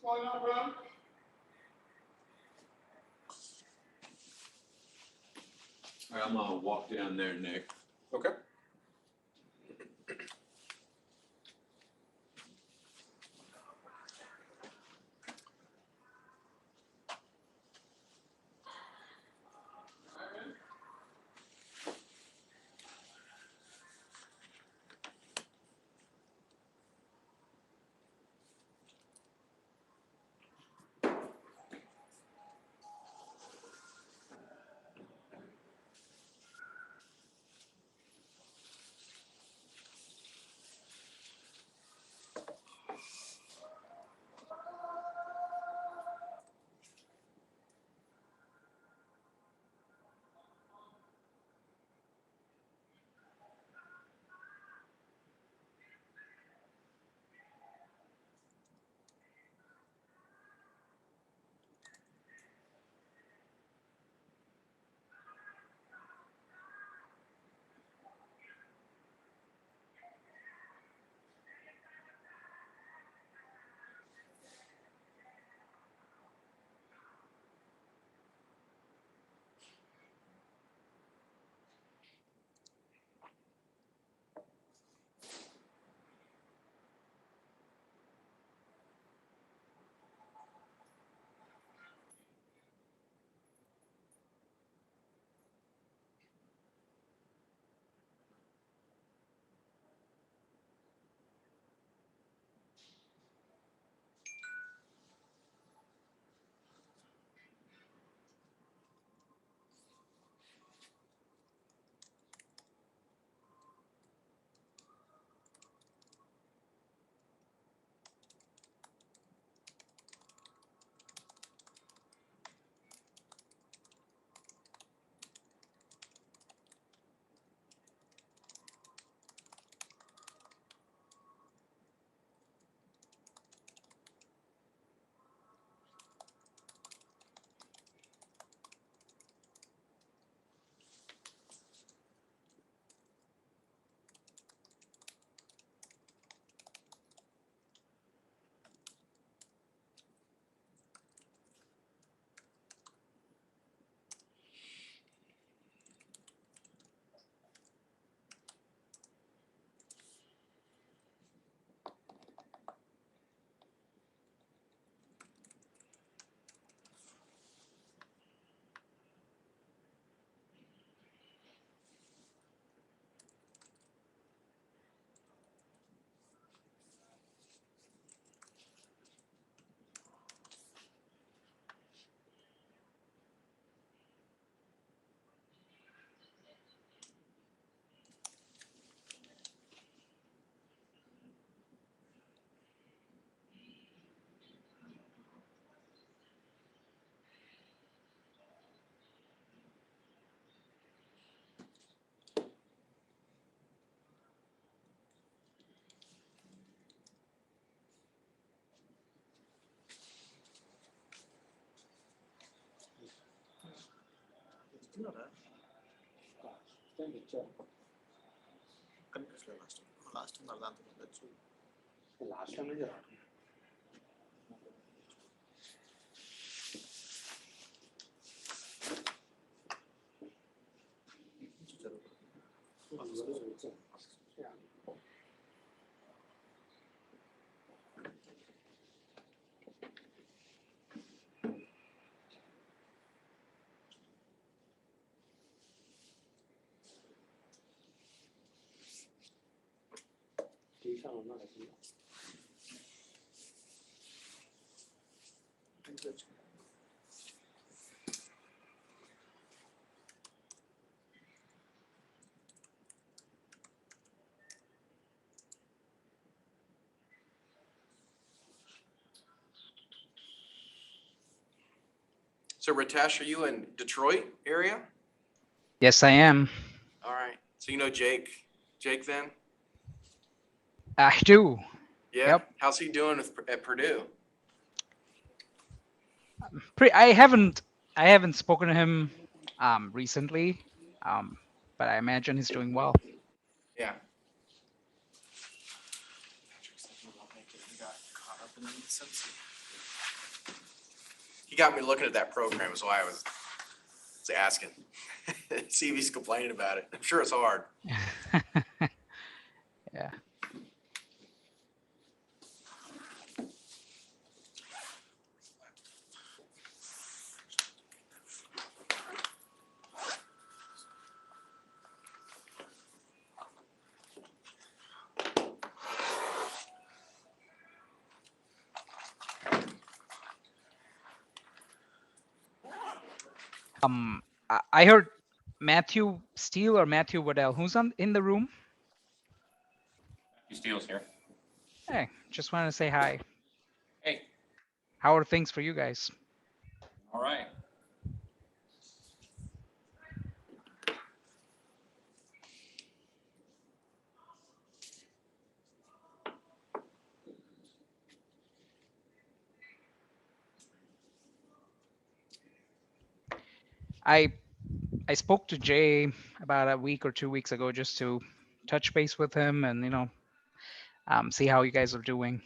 going on, bro? All right, I'm gonna walk down there, Nick. Okay. Benar కనిపించలేదు last దాంతో ఉండొచ్చు last time నుంచి తీసాను అన్నాడు అసలు So Ritesh, are you in Detroit area? Yes, I am. All right. So you know Jake then? I do. Yeah. Yep. How's he doing at Purdue? I haven't spoken to him recently, but I imagine he's doing well. Yeah. Patrick's like, "No, I'll make it." He got caught up in the Cincy. He got me looking at that program, is why I was asking. See if he's complaining about it. I'm sure it's hard. Yeah. I heard Matthew Steele or Matthew Waddell. Who's in the room? Matthew Steele's here. Hey, just wanted to say hi. Hey. How are things for you guys? All right. I spoke to Jay about a week or 2 weeks ago just to touch base with him and see how you guys are doing.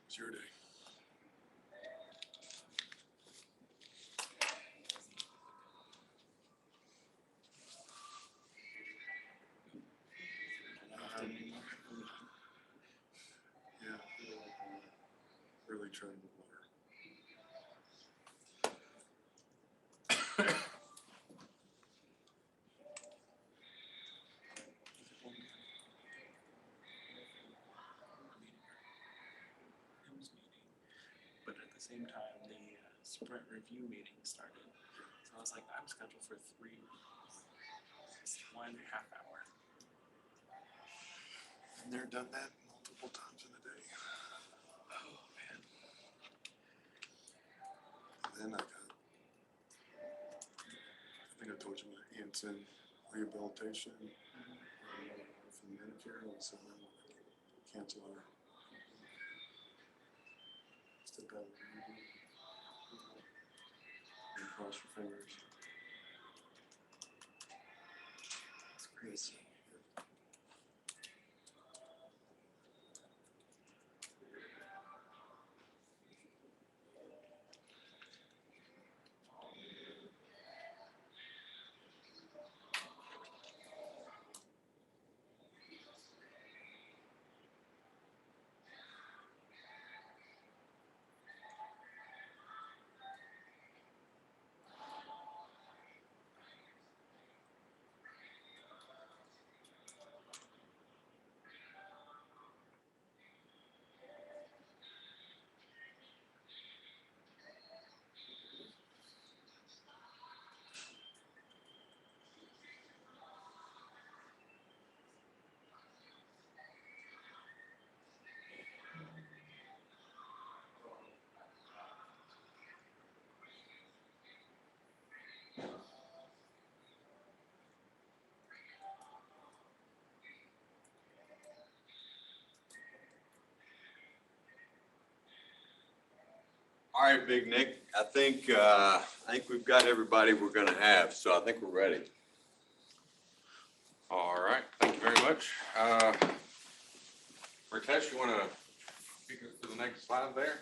It's your day. Yeah, really trying to water. But at the same time, the sprint review meeting started. So I was like, I'm scheduled for 3 it's 1.5 hour. And they're done that multiple times in a day. Oh man. And then I think I told you about Hanson rehabilitation from Medicare. All of a sudden, I want to cancel our step out of the and cross your fingers. It's crazy. All right, Big Nick, I think we've got everybody we're gonna have, so I think we're ready. All right, thank you very much. Ritesh, you wanna take us to the next slide there?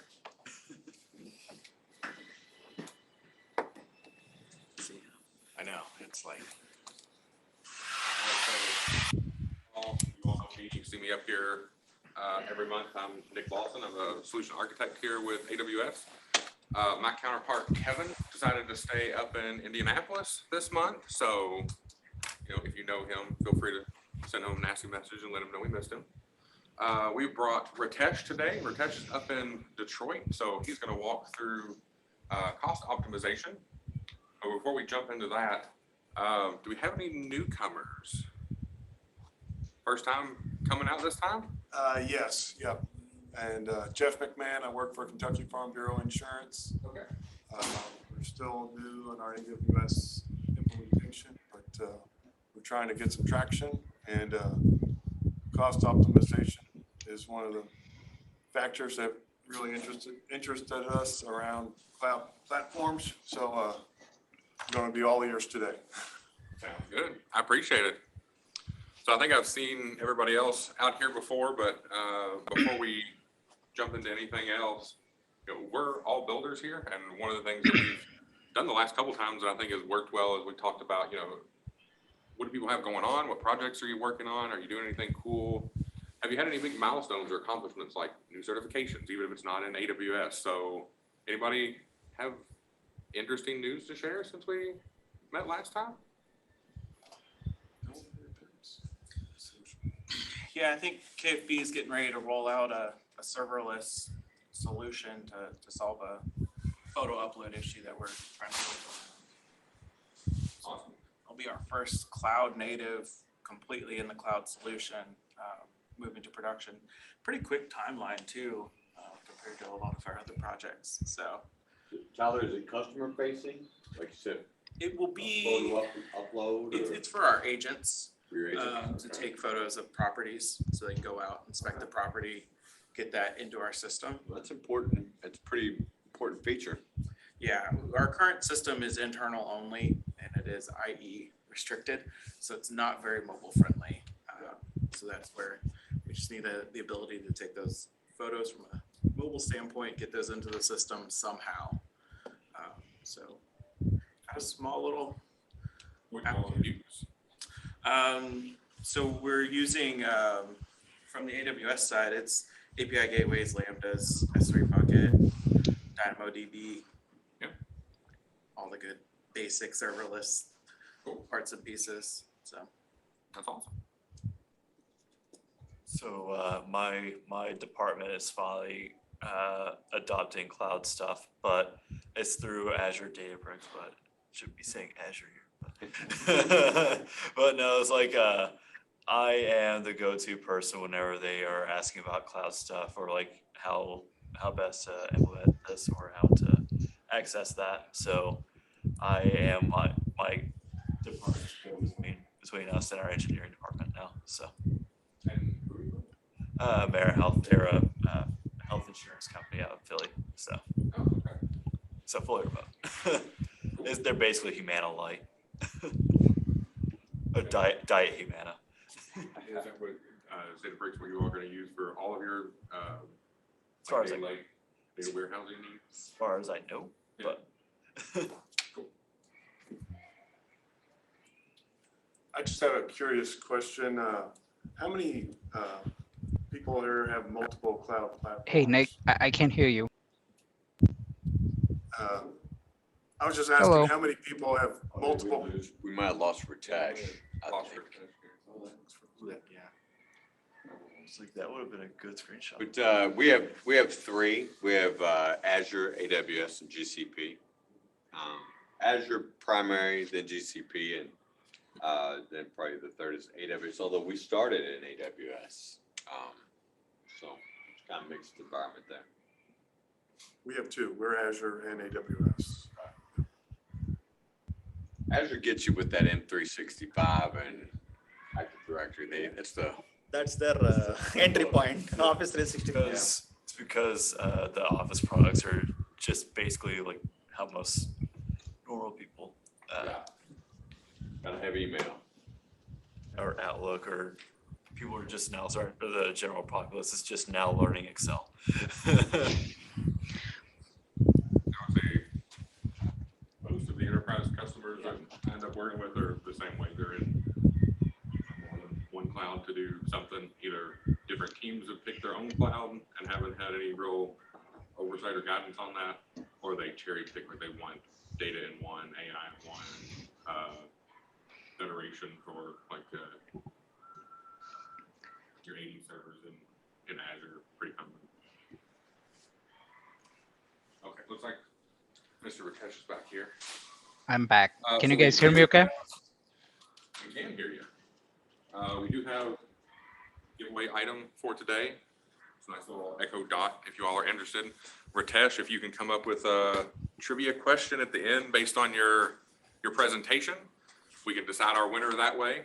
I know, it's like, You all know me, you see me up here every month. I'm Nick Lawson. I'm a solution architect here with AWS. My counterpart, Kevin, decided to stay up in Indianapolis this month. So, if you know him, feel free to send him a nasty message and let him know we missed him. We brought Ritesh today. Ritesh is up in Detroit, so he's going to walk through cost optimization. But before we jump into that, do we have any newcomers? First time coming out this time? Yes, yep. And Jeff McMahon, I work for Kentucky Farm Bureau Insurance. Okay. We're still new on our AWS implementation, but we're trying to get some traction, and cost optimization is one of the factors that really interested us around cloud platforms. So I'm going to be all ears today. Sounds good. I appreciate it. So I think I've seen everybody else out here before, but before we jump into anything else, we're all builders here, and one of the things that we've done the last couple times that I think has worked well is we talked about, what do people have going on? What projects are you working on? Are you doing anything cool? Have you had any big milestones or accomplishments like new certifications, even if it's not in AWS? So anybody have interesting news to share since we met last time? Yeah, I think KFB is getting ready to roll out a serverless solution to solve a photo upload issue that we're trying to solve. Awesome. It'll be our first cloud native, completely in the cloud solution, moving to production. Pretty quick timeline too, compared to a lot of our other projects. So Tyler, is it customer facing? Like you said, it will be, photo upload? Or it's for our agents. for your agent? To take photos of properties so they can go out, inspect the property, get that into our system. Well, that's important. It's a pretty important feature. Yeah, our current system is internal only and it is IE restricted, so it's not very mobile friendly. So that's where we just need the ability to take those photos from a mobile standpoint, get those into the system somehow. So a small little What do you all use? So we're using, from the AWS side, it's API gateways, Lambdas, S3 bucket, DynamoDB. Yep. All the good basic serverless Cool. parts and pieces, so. That's awesome. So my department is finally adopting cloud stuff, but it's through Azure Databricks, but should be saying Azure here. But no, it's like I am the go-to person whenever they are asking about cloud stuff or like how best to implement this or how to access that. So I am my department goes between us and our engineering department now. So And who are you? Merit Health, they're a health insurance company out of Philly. So Oh, okay. so fully remote. They're basically Humana Light. A diet Humana. Is that what, Databricks, what you all gonna use for all of your, As far as I know. data warehousing needs? As far as I know, but I just have a curious question. How many people here have multiple cloud platforms? Hey, Nick, I can't hear you. I was just Hello. asking how many people have multiple. We might have lost Ritesh. I Lost think. Ritesh. yeah. It's like that would have been a good screenshot. But we have three. We have Azure, AWS, and GCP. Azure primary, then GCP, and then probably the third is AWS. Although we started in AWS, so it's kind of mixed environment there. We have two. We're Azure and AWS. Azure gets you with that M365 and Active Directory. That's their entry point, Office 365. It's because the Office products are just basically like how most normal people, Gotta have email. or Outlook, or people are just now starting, or the general populace is just now learning Excel. I would say most of the enterprise customers that I end up working with are the same way. They're in more than one cloud to do something. Either different teams have picked their own cloud and haven't had any real oversight or guidance on that, or they cherry pick what they want, data in one, AI in one, federation for like your AD servers in Azure, pretty common. Okay, looks like Mr. Ritesh is back here. I'm back. Can So you we guys hear me do- okay? We can hear you. We do have giveaway item for today. It's a nice little Echo Dot if you all are interested. Ritesh, if you can come up with a trivia question at the end based on your presentation, we can decide our winner that way.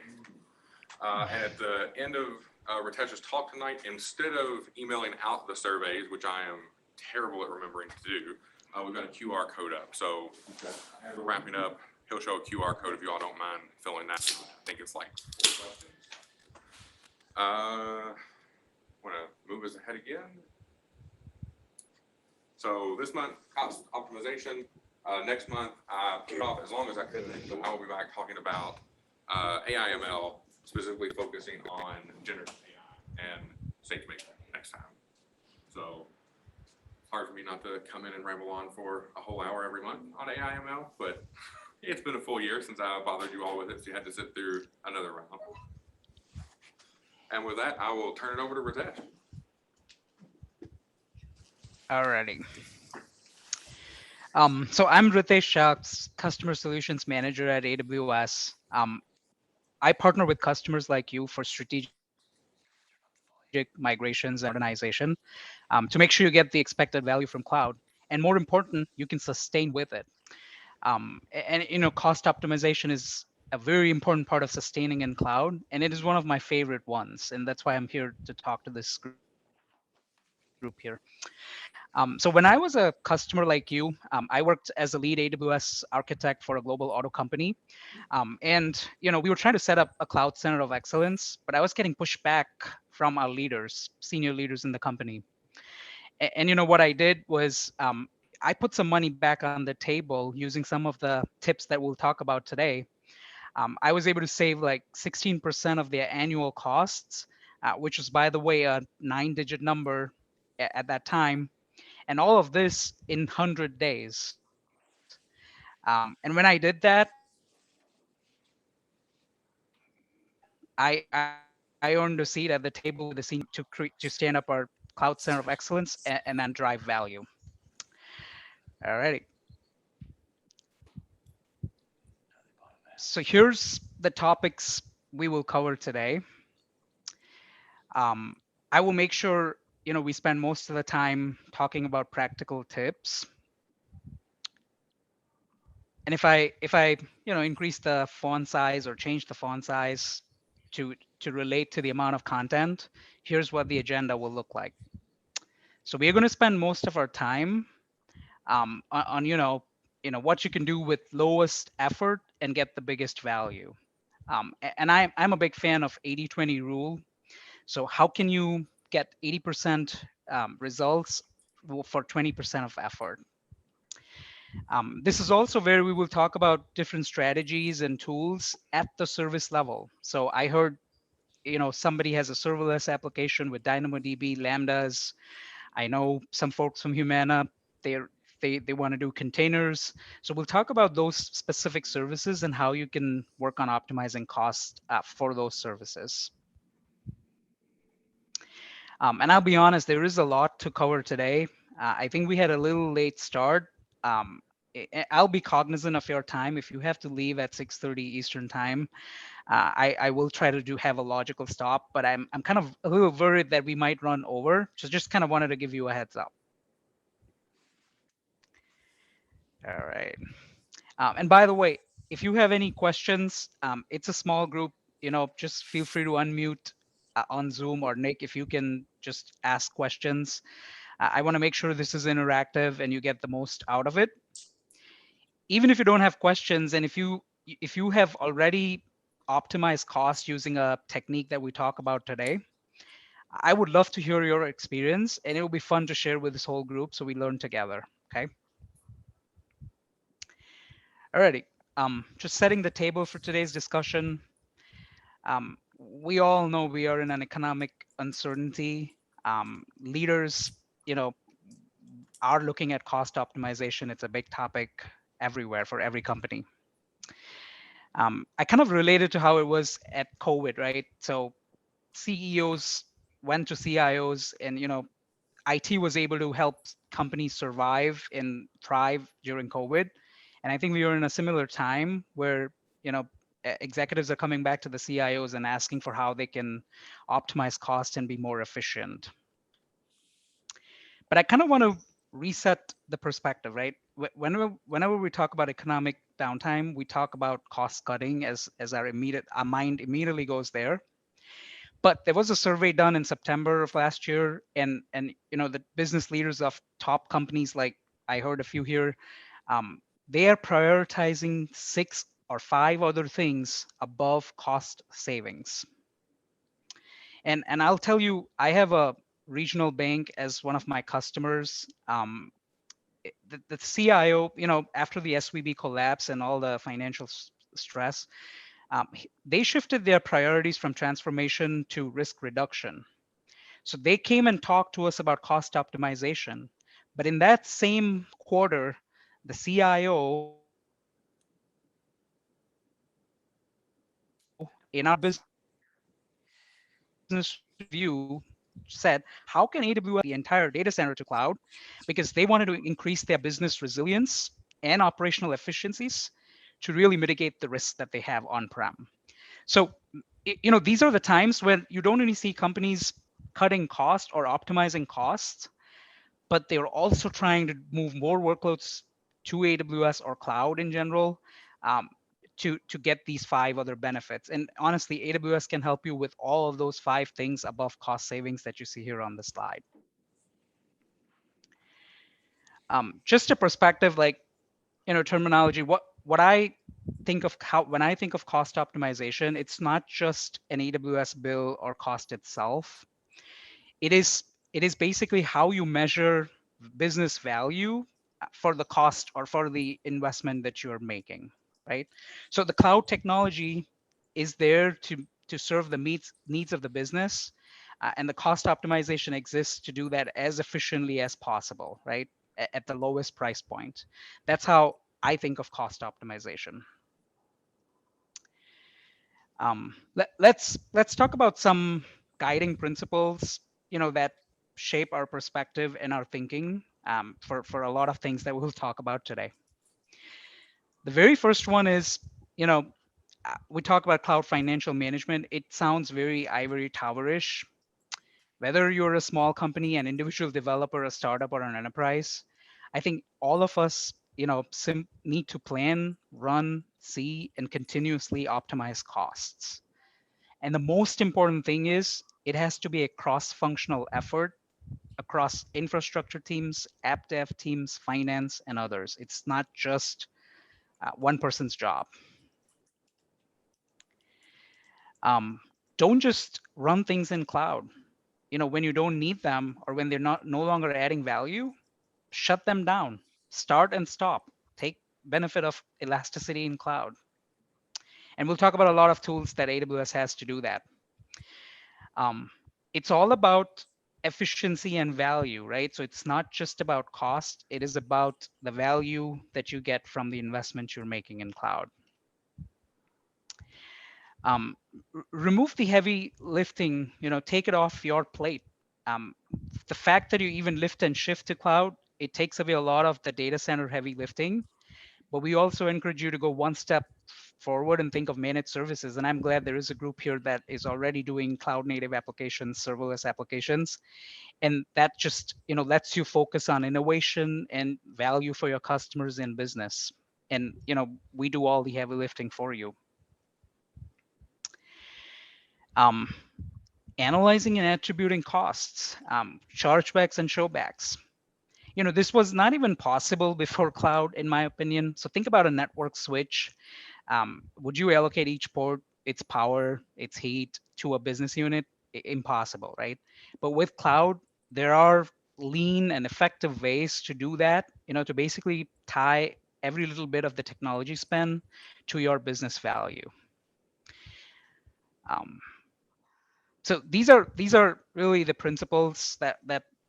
And at the end of Ritesh's talk tonight, instead of emailing out the surveys, which I am terrible at remembering to do, we've got a QR code up. So as we're wrapping up, he'll show a QR code if you all don't mind filling that. I think it's like 4 questions. Want to move us ahead again? So this month, cost optimization. Next month, I put off as long as I could. I will be back talking about AIML, specifically focusing on generative AI and SageMaker next time. So it's hard for me not to come in and ramble on for a whole hour every month on AIML, but it's been a full year since I bothered you all with it, so you had to sit through another round. And with that, I will turn it over to Ritesh. Alrighty. So I'm Ritesh Shah, Customer Solutions Manager at AWS. I partner with customers like you for strategic migrations and modernization to make sure you get the expected value from cloud. And more important, you can sustain with it. And you know, cost optimization is a very important part of sustaining in cloud, and it is one of my favorite ones. And that's why I'm here to talk to this group here. So when I was a customer like you, I worked as a lead AWS architect for a global auto company. And you know, we were trying to set up a cloud center of excellence, but I was getting pushback from our leaders, senior leaders in the company. And you know, what I did was I put some money back on the table using some of the tips that we'll talk about today. I was able to save like 16% of their annual costs, which was, by the way, a 9-digit number at that time. And all of this in 100 days. And when I did that, I earned a seat at the table with the senior to stand up our cloud center of excellence and then drive value. All righty. So here's the topics we will cover today. I will make sure we spend most of the time talking about practical tips. And if I increase the font size or change the font size to relate to the amount of content, here's what the agenda will look like. So we are going to spend most of our time on what you can do with lowest effort and get the biggest value. And I'm a big fan of 80-20 rule. So how can you get 80% results for 20% of effort? This is also where we will talk about different strategies and tools at the service level. So I heard, somebody has a serverless application with DynamoDB, Lambdas. I know some folks from Humana, they want to do containers. So we'll talk about those specific services and how you can work on optimizing cost for those services. And I'll be honest, there is a lot to cover today. I think we had a little late start. I'll be cognizant of your time. If you have to leave at 6:30 Eastern time, I will try to have a logical stop, but I'm kind of a little worried that we might run over. So just kind of wanted to give you a heads up. All right. And by the way, if you have any questions, it's a small group, just feel free to unmute on Zoom, or Nick, if you can just ask questions. I want to make sure this is interactive and you get the most out of it. Even if you don't have questions, and if you have already optimized cost using a technique that we talk about today, I would love to hear your experience, and it will be fun to share with this whole group so we learn together. Okay. Alrighty. Just setting the table for today's discussion. We all know we are in an economic uncertainty. Leaders, are looking at cost optimization. It's a big topic everywhere for every company. I kind of related to how it was at COVID, right? So CEOs went to CIOs, and IT was able to help companies survive and thrive during COVID. And I think we are in a similar time where executives are coming back to the CIOs and asking for how they can optimize cost and be more efficient. But I kind of want to reset the perspective, right? Whenever we talk about economic downtime, we talk about cost cutting as our mind immediately goes there. But there was a survey done in September of last year, and the business leaders of top companies, like I heard a few here, they are prioritizing 6 or 5 other things above cost savings. And I'll tell you, I have a regional bank as one of my customers. The CIO, after the SVB collapse and all the financial stress, they shifted their priorities from transformation to risk reduction. So they came and talked to us about cost optimization. But in that same quarter, the CIO in our business review said, how can AWS the entire data center to cloud? Because they wanted to increase their business resilience and operational efficiencies to really mitigate the risks that they have on-prem. So, these are the times when you don't only see companies cutting cost or optimizing costs, but they're also trying to move more workloads to AWS or cloud in general, to get these 5 other benefits. And honestly, AWS can help you with all of those 5 things above cost savings that you see here on the slide. Just a perspective, like, terminology, what I think of when I think of cost optimization, it's not just an AWS bill or cost itself. It is basically how you measure business value for the cost or for the investment that you're making, right? So the cloud technology is there to serve the needs of the business, and the cost optimization exists to do that as efficiently as possible, right? At the lowest price point. That's how I think of cost optimization. Let's talk about some guiding principles, that shape our perspective and our thinking for a lot of things that we'll talk about today. The very first one is, we talk about cloud financial management. It sounds very ivory towerish. Whether you're a small company, an individual developer, a startup, or an enterprise, I think all of us, need to plan, run, see, and continuously optimize costs. And the most important thing is it has to be a cross-functional effort across infrastructure teams, app dev teams, finance, and others. It's not just one person's job. Don't just run things in cloud. When you don't need them or when they're no longer adding value, shut them down. Start and stop. Take benefit of elasticity in cloud. And we'll talk about a lot of tools that AWS has to do that. It's all about efficiency and value, right? So it's not just about cost. It is about the value that you get from the investment you're making in cloud. Remove the heavy lifting, take it off your plate. The fact that you even lift and shift to cloud, it takes away a lot of the data center heavy lifting, but we also encourage you to go one step forward and think of managed services. And I'm glad there is a group here that is already doing cloud native applications, serverless applications. And that just, lets you focus on innovation and value for your customers and business. And, we do all the heavy lifting for you. And analyzing and attributing costs, chargebacks and showbacks. This was not even possible before cloud, in my opinion. So think about a network switch. Would you allocate each port, its power, its heat to a business unit? Impossible, right? But with cloud, there are lean and effective ways to do that, to basically tie every little bit of the technology spend to your business value. So these are really the principles that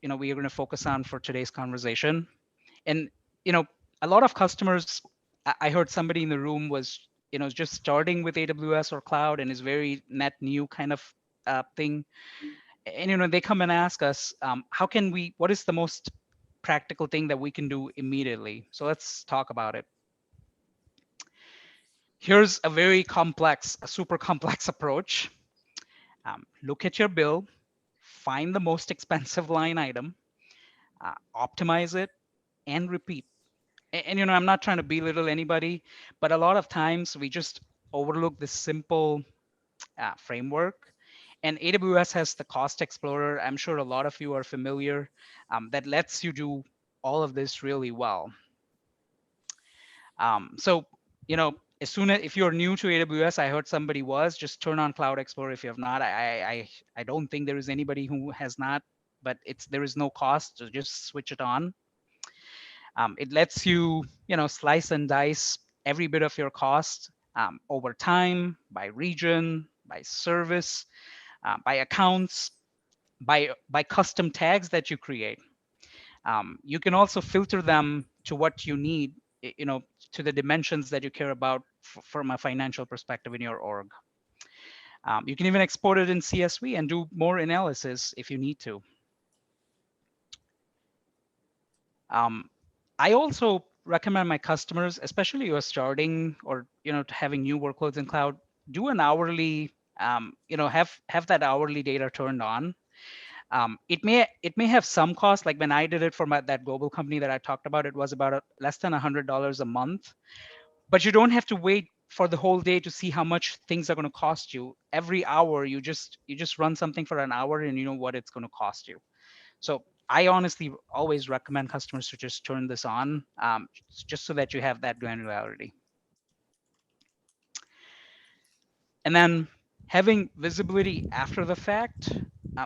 we are going to focus on for today's conversation. And a lot of customers, I heard somebody in the room was just starting with AWS or cloud and is very net new kind of thing. And they come and ask us, what is the most practical thing that we can do immediately? So let's talk about it. Here's a super complex approach. Look at your bill, find the most expensive line item, optimize it, and repeat. And I'm not trying to belittle anybody, but a lot of times we just overlook this simple framework. And AWS has the Cost Explorer. I'm sure a lot of you are familiar, that lets you do all of this really well. So, as soon as, if you're new to AWS, I heard somebody just turn on Cloud Explorer. If you have not, I don't think there is anybody who has not, but there is no cost, so just switch it on. It lets you, slice and dice every bit of your cost over time, by region, by service, by accounts, by custom tags that you create. You can also filter them to what you need, to the dimensions that you care about from a financial perspective in your org. You can even export it in CSV and do more analysis if you need to. I also recommend my customers, especially who are starting or having new workloads in cloud, do an hourly, have that hourly data turned on. It may have some cost. Like when I did it for that global company that I talked about, it was about less than $100 a month. But you don't have to wait for the whole day to see how much things are going to cost you. Every hour, you just run something for an hour, and you know what it's going to cost you. So I honestly always recommend customers to just turn this on, just so that you have that granularity. And then having visibility after the fact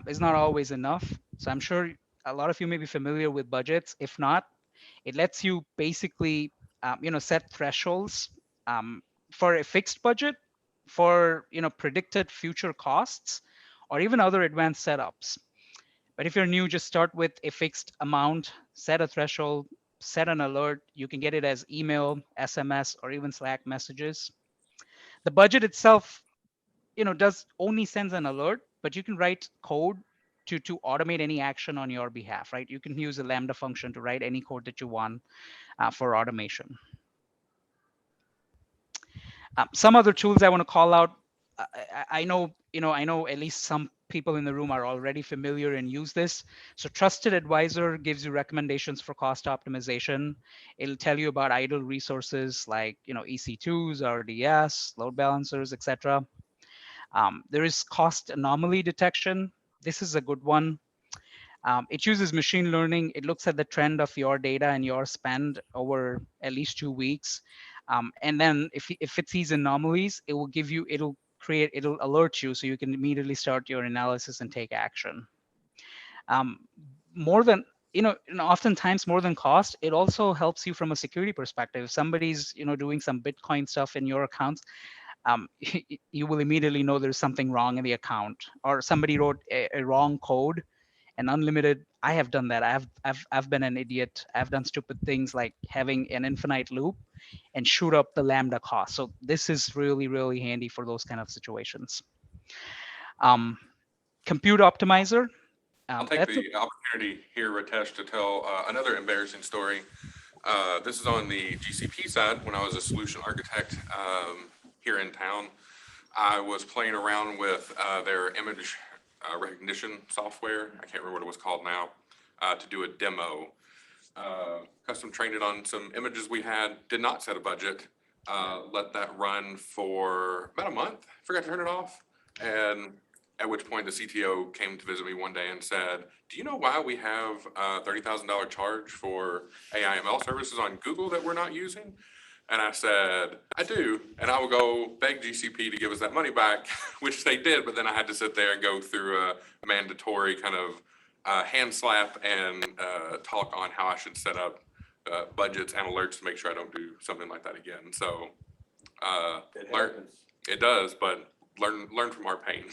is not always enough. So I'm sure a lot of you may be familiar with budgets. If not, it lets you basically set thresholds for a fixed budget, for predicted future costs, or even other advanced setups. But if you're new, just start with a fixed amount, set a threshold, set an alert. You can get it as email, SMS, or even Slack messages. The budget itself, does only sends an alert, but you can write code to automate any action on your behalf, right? You can use a Lambda function to write any code that you want for automation. Some other tools I want to call out. I know at least some people in the room are already familiar and use this. So Trusted Advisor gives you recommendations for cost optimization. It'll tell you about idle resources like EC2s, RDS, load balancers, etc. There is cost anomaly detection. This is a good one. It uses machine learning. It looks at the trend of your data and your spend over at least 2 weeks. And then if it sees anomalies, it'll alert you so you can immediately start your analysis and take action. Oftentimes more than cost, it also helps you from a security perspective. If somebody's doing some Bitcoin stuff in your accounts, you will immediately know there's something wrong in the account, or somebody wrote a wrong code and unlimited. I have done that. I've been an idiot. I've done stupid things like having an infinite loop and shoot up the Lambda cost. So this is really, really handy for those kind of situations. Compute Optimizer. I'll take the opportunity here, Ritesh, to tell another embarrassing story. This is on the GCP side. When I was a solution architect here in town, I was playing around with their image recognition software. I can't remember what it was called now, to do a demo. Custom trained it on some images we had, did not set a budget, let that run for about a month, forgot to turn it off, and At which point the CTO came to visit me one day and said, do you know why we have a $30,000 charge for AIML services on Google that we're not using? And I said, I do, and I will go beg GCP to give us that money back, which they did, but then I had to sit there and go through a mandatory kind of hand slap and talk on how I should set up budgets and alerts to make sure I don't do something like that again. So It learn, happens. it does, but learn from our pain.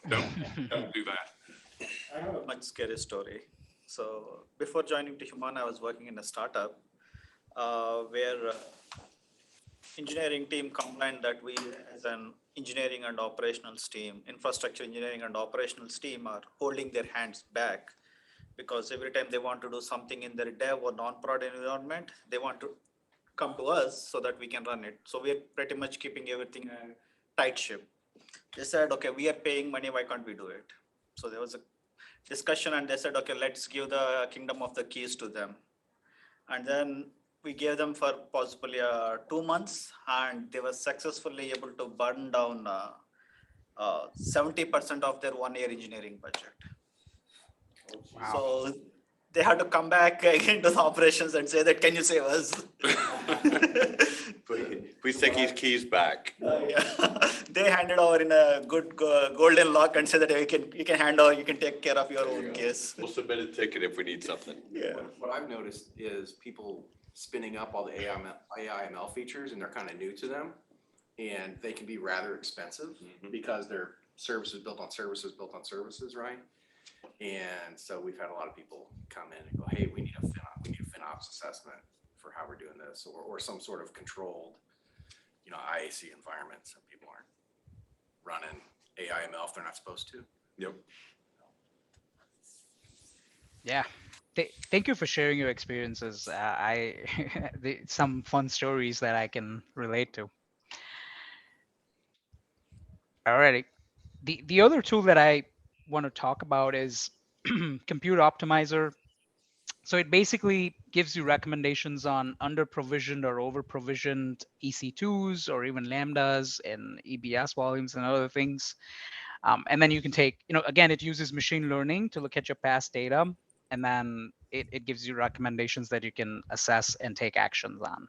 Don't do that. I have a much scary story. So before joining to Humana, I was working in a startup where engineering team combined that we as an engineering and operations team, infrastructure engineering and operations team are holding their hands back because every time they want to do something in their dev or non-prod environment, they want to come to us so that we can run it. So we're pretty much keeping everything a tight ship. They said, okay, we are paying money, why can't we do it? So there was a discussion and they said, okay, let's give the kingdom of the keys to them. And then we gave them for possibly 2 months and they were successfully able to burn down 70% of their 1 year engineering budget. Wow. So they had to come back again to the operations and say that, can you save us? Please take these keys back. Yeah. They handed over in a good golden lock and said that you can hand over, you can take care of your own case. We'll submit a ticket if we need something. Yeah. What I've noticed is people spinning up all the AIML features and they're kind of new to them. And they can be rather expensive because they're services built on services built on services, right? And so we've had a lot of people come in and go, hey, we need a FinOps assessment for how we're doing this, or some sort of controlled, IAC environment. So people aren't running AIML if they're not supposed to. Yep. Yeah. Thank you for sharing your experiences. Some fun stories that I can relate to. Alrighty. The other tool that I want to talk about is Compute Optimizer. So it basically gives you recommendations on under-provisioned or over-provisioned EC2s or even Lambdas and EBS volumes and other things. And then you can take, again, it uses machine learning to look at your past data, and then it gives you recommendations that you can assess and take actions on.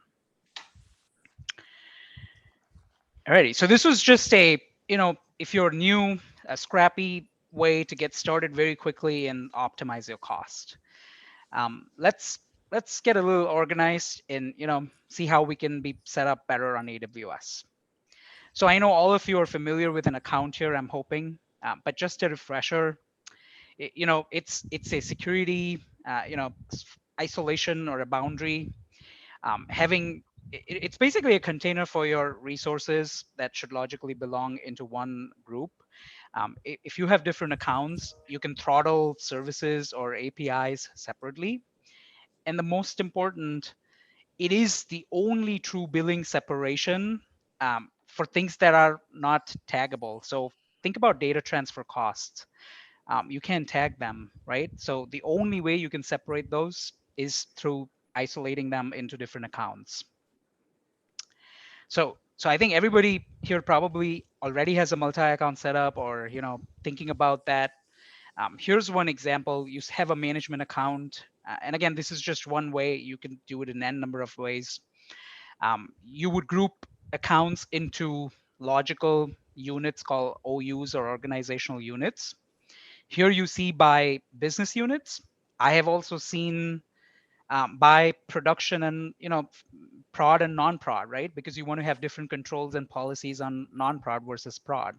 Alrighty, so this was just a, if you're new, a scrappy way to get started very quickly and optimize your cost. Let's get a little organized and see how we can be set up better on AWS. So I know all of you are familiar with an account here, I'm hoping, but just a refresher, it's a security, isolation or a boundary. It's basically a container for your resources that should logically belong into one group. If you have different accounts, you can throttle services or APIs separately. And the most important, it is the only true billing separation for things that are not taggable. So think about data transfer costs. You can't tag them, right? So the only way you can separate those is through isolating them into different accounts. So I think everybody here probably already has a multi-account setup or, thinking about that. Here's one example. You have a management account. And again, this is just one way. You can do it in n number of ways. You would group accounts into logical units called OUs or organizational units. Here you see by business units. I have also seen by production and prod and non-prod, right? Because you want to have different controls and policies on non-prod versus prod.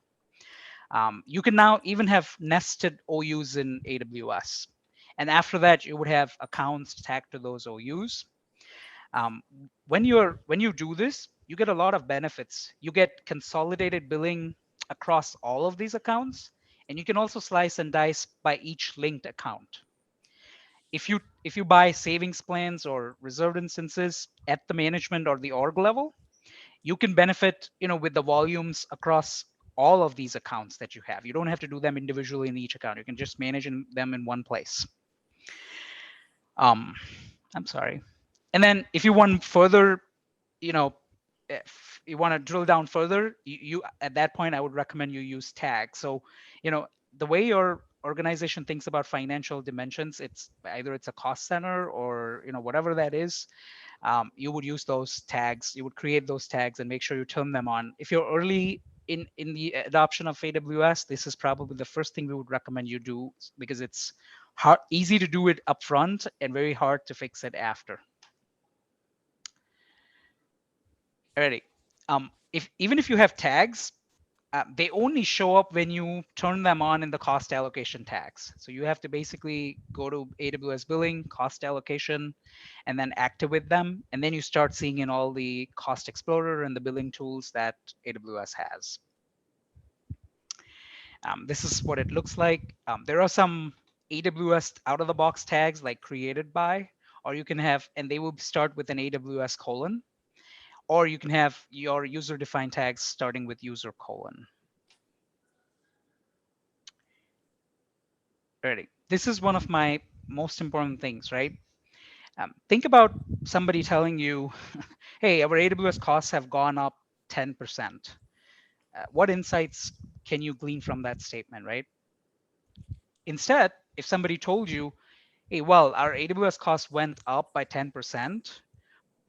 You can now even have nested OUs in AWS. And after that, you would have accounts tagged to those OUs. When you do this, you get a lot of benefits. You get consolidated billing across all of these accounts, and you can also slice and dice by each linked account. If you buy savings plans or reserved instances at the management or the org level, you can benefit with the volumes across all of these accounts that you have. You don't have to do them individually in each account. You can just manage them in one place. I'm sorry. And then if you want further, if you want to drill down further, you at that point, I would recommend you use tags. So, the way your organization thinks about financial dimensions, it's either it's a cost center or whatever that is. You would use those tags. You would create those tags and make sure you turn them on. If you're early in the adoption of AWS, this is probably the first thing we would recommend you do, because it's easy to do it upfront and very hard to fix it after. Alrighty. Even if you have tags, they only show up when you turn them on in the cost allocation tags. So you have to basically go to AWS billing, cost allocation, and then activate them. And then you start seeing in all the cost explorer and the billing tools that AWS has. This is what it looks like. There are some AWS out-of-the-box tags like created by, or you can have, and they will start with an AWS colon, or you can have your user-defined tags starting with user colon. Alrighty, this is one of my most important things, right? Think about somebody telling you, hey, our AWS costs have gone up 10%. What insights can you glean from that statement, right? Instead, if somebody told you, hey, well, our AWS costs went up by 10%,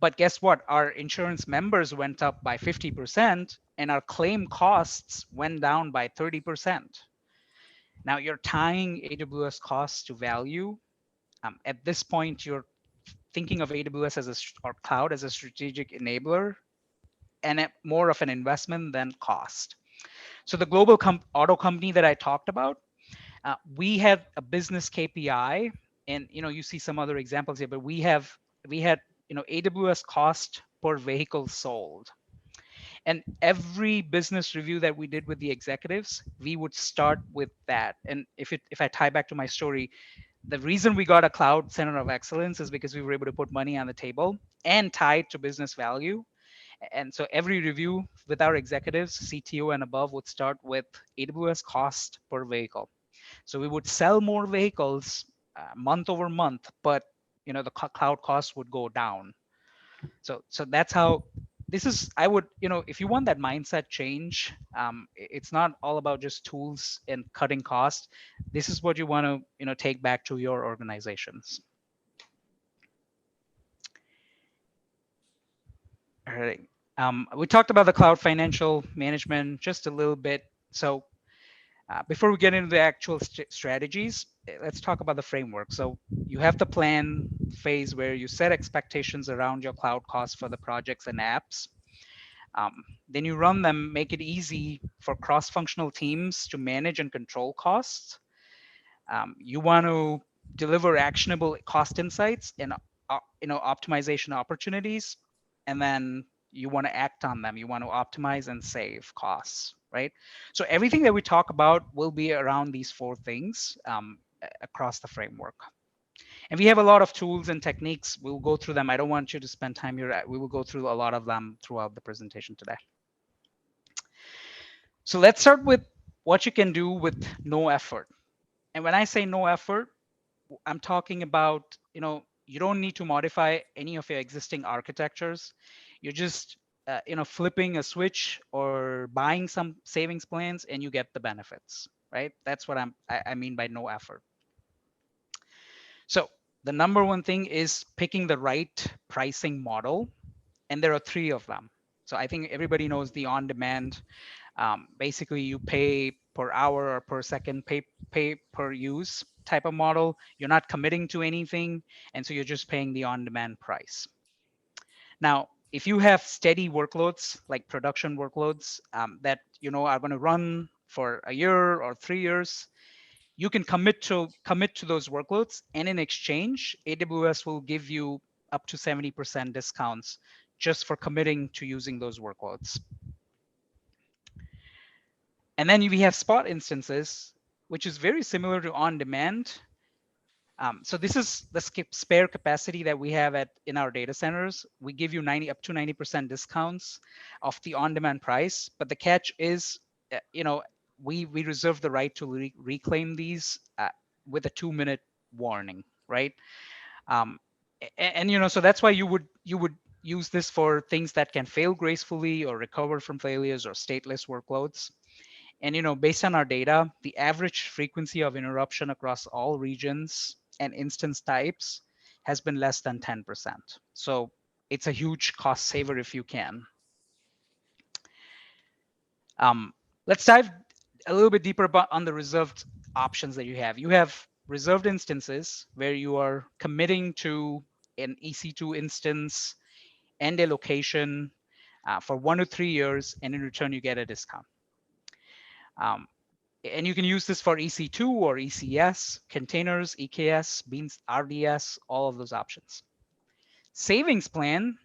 but guess what? Our insurance members went up by 50%, and our claim costs went down by 30%. Now you're tying AWS costs to value. At this point, you're thinking of AWS as or cloud as a strategic enabler and more of an investment than cost. So the global auto company that I talked about, we had a business KPI, and you see some other examples here, but we had AWS cost per vehicle sold. And every business review that we did with the executives, we would start with that. And if I tie back to my story, the reason we got a cloud center of excellence is because we were able to put money on the table and tie it to business value. And so every review with our executives, CTO and above, would start with AWS cost per vehicle. So we would sell more vehicles month over month, but the cloud costs would go down. So that's how this is. I would, if you want that mindset change, it's not all about just tools and cutting costs. This is what you want to, take back to your organizations. All right. We talked about the cloud financial management just a little bit. So before we get into the actual strategies, let's talk about the framework. So you have the plan phase where you set expectations around your cloud costs for the projects and apps. Then you run them, make it easy for cross-functional teams to manage and control costs. You want to deliver actionable cost insights and optimization opportunities, and then you want to act on them. You want to optimize and save costs, right? So everything that we talk about will be around these four things across the framework. And we have a lot of tools and techniques. We'll go through them. I don't want you to spend time here. We will go through a lot of them throughout the presentation today. So let's start with what you can do with no effort. And when I say no effort, I'm talking about, you don't need to modify any of your existing architectures. You're just, flipping a switch or buying some savings plans and you get the benefits, right? That's what I mean by no effort. So the number one thing is picking the right pricing model. And there are three of them. So I think everybody knows the on-demand. Basically, you pay per hour or per second, pay per use type of model. You're not committing to anything. And so you're just paying the on-demand price. Now, if you have steady workloads, like production workloads that are going to run for a year or 3 years, you can commit to those workloads, and in exchange, AWS will give you up to 70% discounts just for committing to using those workloads. And then we have spot instances, which is very similar to on-demand. So this is the spare capacity that we have in our data centers. We give you up to 90% discounts of the on-demand price, but the catch is, we reserve the right to reclaim these with a 2-minute warning, right? And so that's why you would use this for things that can fail gracefully or recover from failures or stateless workloads. And based on our data, the average frequency of interruption across all regions and instance types has been less than 10%. So it's a huge cost saver if you can. Let's dive a little bit deeper on the reserved options that you have. You have reserved instances where you are committing to an EC2 instance and a location for 1 to 3 years, and in return you get a discount. And you can use this for EC2 or ECS, containers, EKS, Beans, RDS, all of those options. Savings plan,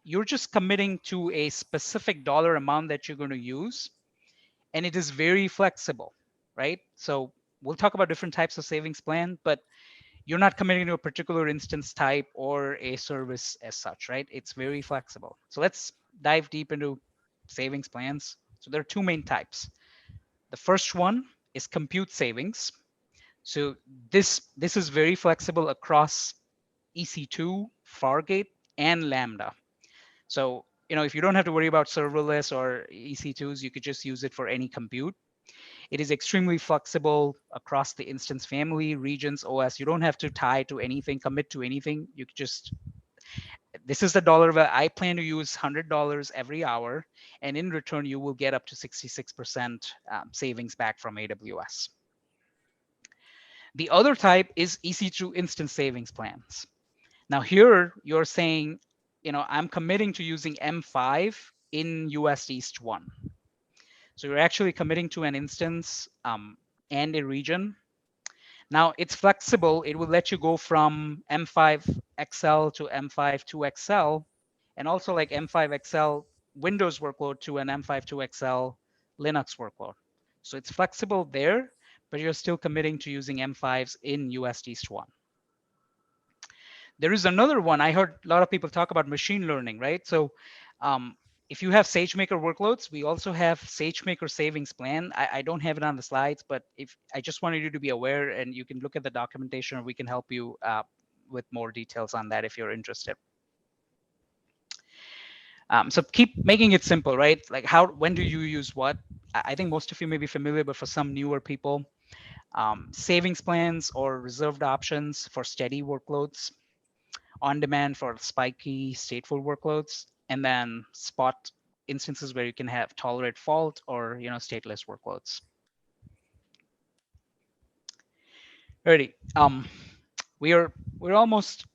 you're just committing to a specific dollar amount that you're going to use, and it is very flexible, right? So we'll talk about different types of savings plan, but you're not committing to a particular instance type or a service as such, right? It's very flexible. So let's dive deep into savings plans. So there are two main types. The first one is compute savings. So this is very flexible across EC2, Fargate, and Lambda. So if you don't have to worry about serverless or EC2s, you could just use it for any compute. It is extremely flexible across the instance family, regions, OS. You don't have to tie to anything, commit to anything. You could just, this is the dollar that I plan to use $100 every hour. And in return, you will get up to 66% savings back from AWS. The other type is EC2 instance savings plans. Now here you're saying, I'm committing to using M5 in US East 1. So you're actually committing to an instance and a region. Now it's flexible. It will let you go from M5 XL to M5 2XL, and also like M5 XL Windows workload to an M5 2XL Linux workload. So it's flexible there, but you're still committing to using M5s in US East 1. There is another one. I heard a lot of people talk about machine learning, right? So if you have SageMaker workloads, we also have SageMaker savings plan. I don't have it on the slides, but if I just wanted you to be aware, and you can look at the documentation, or we can help you with more details on that if you're interested. So keep making it simple, right? Like when do you use what? I think most of you may be familiar, but for some newer people, savings plans or reserved options for steady workloads, on demand for spiky stateful workloads, and then spot instances where you can have tolerate fault or stateless workloads. Alrighty, we're almost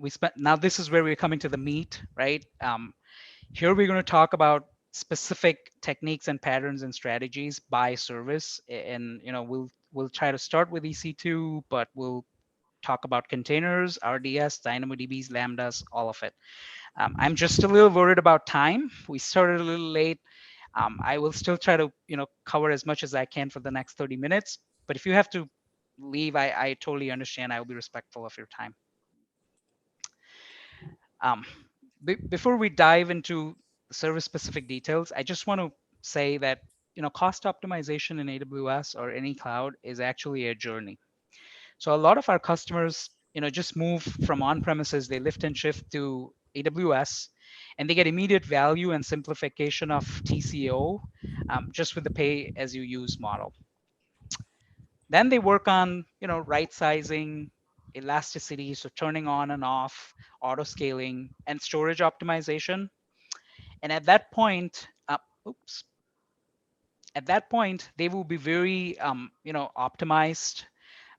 we spent, now this is where we're coming to the meat, right? Here we're going to talk about specific techniques and patterns and strategies by service, and we'll try to start with EC2, but we'll talk about containers, RDS, DynamoDBs, Lambdas, all of it. I'm just a little worried about time. We started a little late. I will still try to cover as much as I can for the next 30 minutes. But if you have to leave, I totally understand. I will be respectful of your time. Before we dive into service-specific details, I just want to say that cost optimization in AWS or any cloud is actually a journey. So a lot of our customers, just move from on-premises, they lift and shift to AWS, and they get immediate value and simplification of TCO just with the pay-as-you-use model. Then they work on, right sizing, elasticity, so turning on and off, auto scaling, and storage optimization. And at that point, they will be very, optimized.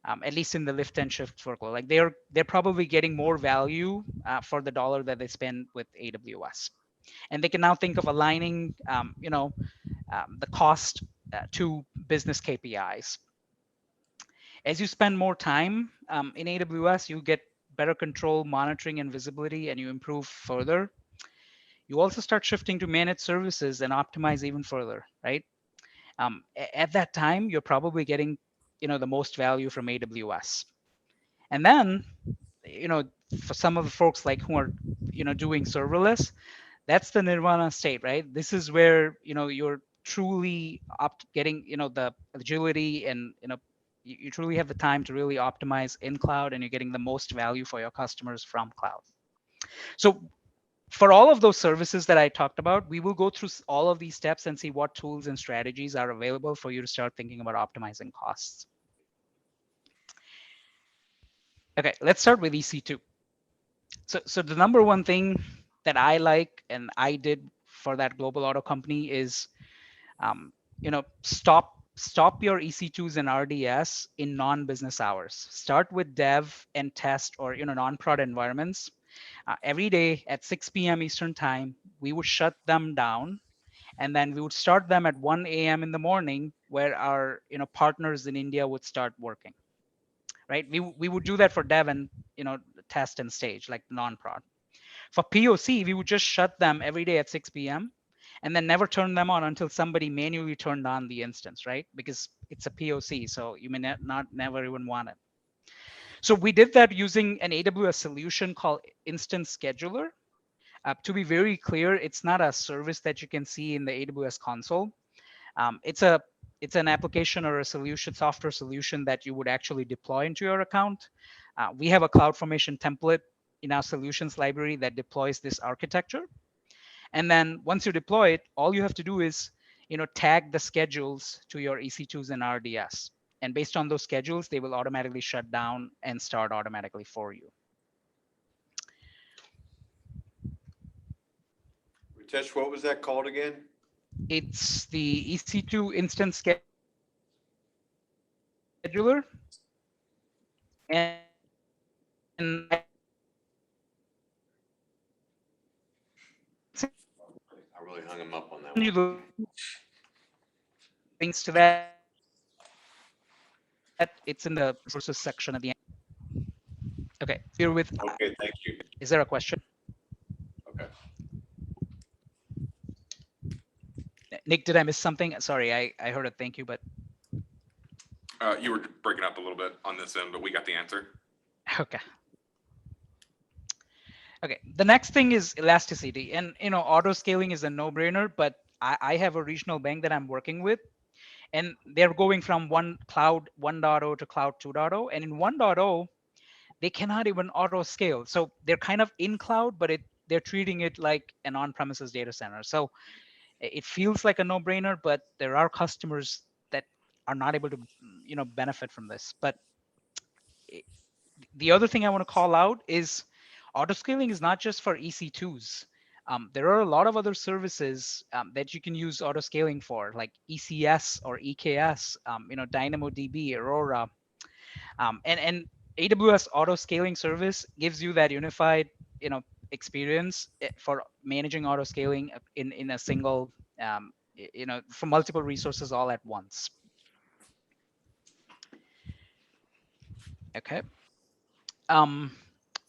At least in the lift and shift workload, like they're probably getting more value for the dollar that they spend with AWS, and they can now think of aligning, the cost to business KPIs. As you spend more time in AWS, you get better control, monitoring, and visibility, and you improve further. You also start shifting to managed services and optimize even further, right? At that time, you're probably getting the most value from AWS. And then, for some of the folks like who are, doing serverless, that's the nirvana state, right? This is where, you're truly getting, the agility and, you truly have the time to really optimize in cloud, and you're getting the most value for your customers from cloud. So For all of those services that I talked about, we will go through all of these steps and see what tools and strategies are available for you to start thinking about optimizing costs. Okay, let's start with EC2. So the number one thing that I like and I did for that global auto company is, stop your EC2s and RDS in non-business hours. Start with dev and test or non-prod environments. Every day at 6 p.m. Eastern time, we would shut them down, and then we would start them at 1 a.m. in the morning, where our partners in India would start working. Right? We would do that for dev and test and stage, like non-prod. For POC, we would just shut them every day at 6 p.m. and then never turn them on until somebody manually turned on the instance, right? Because it's a POC, so you may never even want it. So we did that using an AWS solution called Instance Scheduler. To be very clear, it's not a service that you can see in the AWS console. It's an application or a solution, software solution that you would actually deploy into your account. We have a CloudFormation template in our solutions library that deploys this architecture. And then once you deploy it, all you have to do is, tag the schedules to your EC2s and RDS. And based on those schedules, they will automatically shut down and start automatically for you. Ritesh, what was that called again? It's the EC2 instance scheduler. And I really hung him up on that one. you links to that. It's in the resources section at the end. Okay, here with. Okay, thank you. Is there a question? Okay. Nick, did I miss something? Sorry, I heard a thank you, but. You were breaking up a little bit on this end, but we got the answer. Okay. Okay, the next thing is elasticity. And, auto scaling is a no-brainer, but I have a regional bank that I'm working with, and they're going from cloud 1.0 to cloud 2.0. And in 1.0, they cannot even auto scale. So they're kind of in cloud, but they're treating it like an on-premises data center. So it feels like a no-brainer, but there are customers that are not able to, benefit from this. But the other thing I want to call out is auto scaling is not just for EC2s. There are a lot of other services that you can use auto scaling for, like ECS or EKS, DynamoDB, Aurora, and AWS auto scaling service gives you that unified, experience for managing auto scaling in a single, for multiple resources all at once. Okay.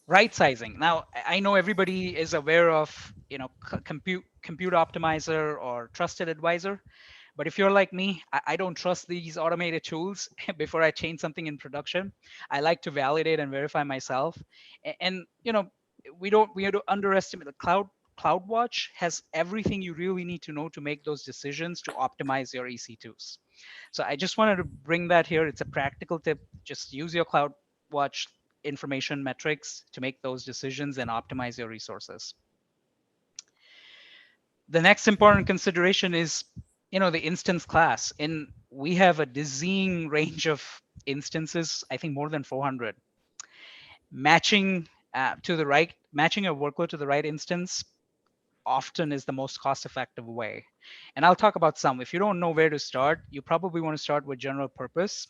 Right sizing. Now, I know everybody is aware of, compute optimizer or trusted advisor, but if you're like me, I don't trust these automated tools before I change something in production. I like to validate and verify myself. And we don't underestimate the CloudWatch has everything you really need to know to make those decisions to optimize your EC2s. So I just wanted to bring that here. It's a practical tip. Just use your CloudWatch information metrics to make those decisions and optimize your resources. The next important consideration is, the instance class. And we have a dizzying range of instances, I think more than 400. Matching a workload to the right instance often is the most cost-effective way. And I'll talk about some. If you don't know where to start, you probably want to start with general purpose.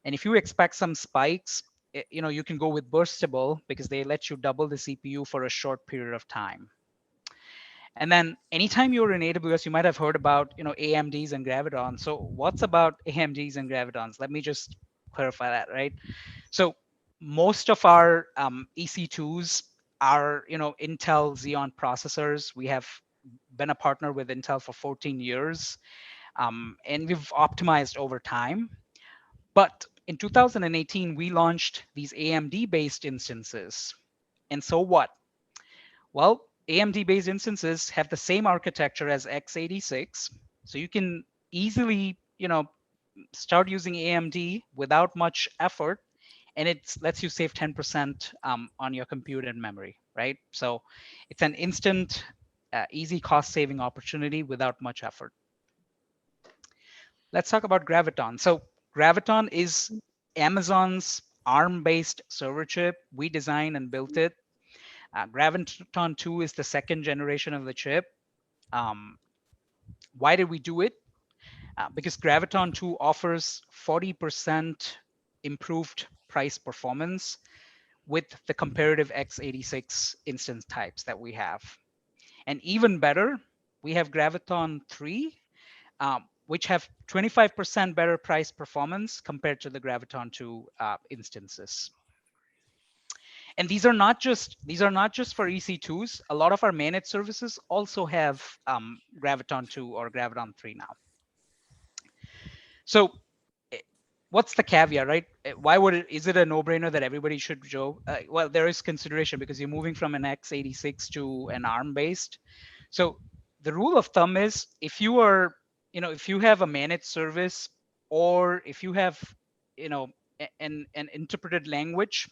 And if you expect some spikes, you can go with burstable because they let you double the CPU for a short period of time. And then anytime you're in AWS, you might have heard about, AMDs and Graviton. So what's about AMDs and Gravitons? Let me just clarify that, right? So most of our EC2s are, Intel Xeon processors. We have been a partner with Intel for 14 years, and we've optimized over time. But in 2018, we launched these AMD-based instances. And so what? Well, AMD-based instances have the same architecture as x86. So you can easily, start using AMD without much effort. And it lets you save 10% on your compute and memory, right? So it's an instant, easy cost saving opportunity without much effort. Let's talk about Graviton. So Graviton is Amazon's ARM-based server chip. We designed and built it. Graviton 2 is the second generation of the chip. Why did we do it? Because Graviton 2 offers 40% improved price performance with the comparative x86 instance types that we have. And even better, we have Graviton 3, which have 25% better price performance compared to the Graviton 2 instances. And these are not just for EC2s. A lot of our managed services also have Graviton 2 or Graviton 3 now. So what's the caveat, right? Why would is it a no-brainer that everybody should go? Well, there is consideration because you're moving from an x86 to an ARM-based. So the rule of thumb is if you are, if you have a managed service or if you have, an interpreted language,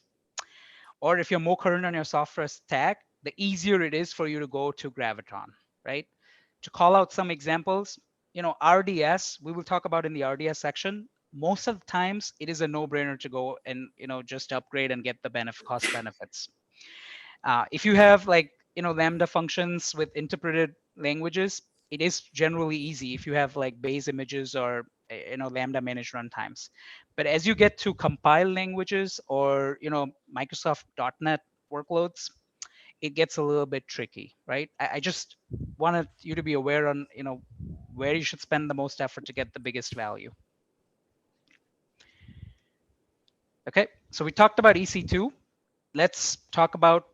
or if you're more current on your software stack, the easier it is for you to go to Graviton, right? To call out some examples, RDS, we will talk about in the RDS section. Most of the times it is a no-brainer to go and just upgrade and get the cost benefits. If you have Lambda functions with interpreted languages, it is generally easy if you have base images or Lambda managed runtimes. But as you get to compile languages or Microsoft .NET workloads, it gets a little bit tricky, right? I just wanted you to be aware on where you should spend the most effort to get the biggest value. Okay, so we talked about EC2. Let's talk about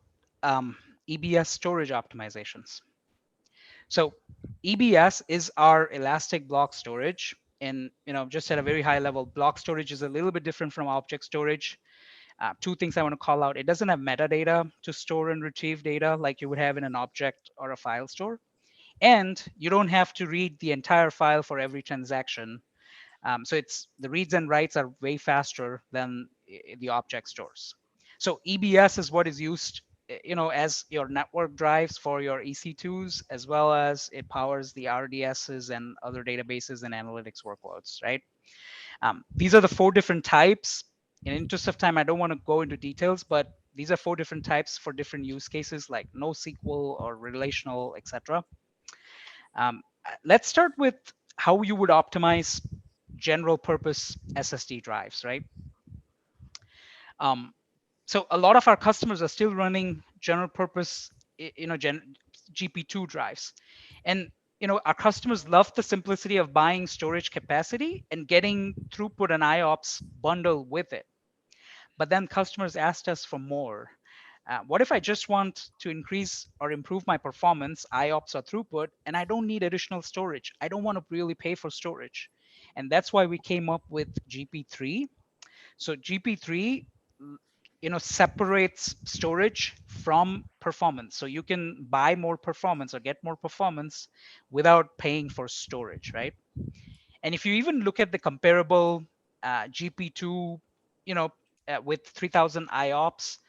EBS storage optimizations. So EBS is our elastic block storage. And just at a very high level, block storage is a little bit different from object storage. Two things I want to call out. It doesn't have metadata to store and retrieve data like you would have in an object or a file store. And you don't have to read the entire file for every transaction. So the reads and writes are way faster than the object stores. So EBS is what is used as your network drives for your EC2s, as well as it powers the RDSs and other databases and analytics workloads, right? These are the 4 different types. In interest of time, I don't want to go into details, but these are 4 different types for different use cases like NoSQL or relational, etc. Let's start with how you would optimize general purpose SSD drives, right? So a lot of our customers are still running general purpose, GP2 drives. And, our customers love the simplicity of buying storage capacity and getting throughput and IOPS bundled with it. But then customers asked us for more. What if I just want to increase or improve my performance, IOPS or throughput, and I don't need additional storage? I don't want to really pay for storage. And that's why we came up with GP3. So GP3, separates storage from performance. So you can buy more performance or get more performance without paying for storage, right? And if you even look at the comparable GP2, with 3000 IOPS,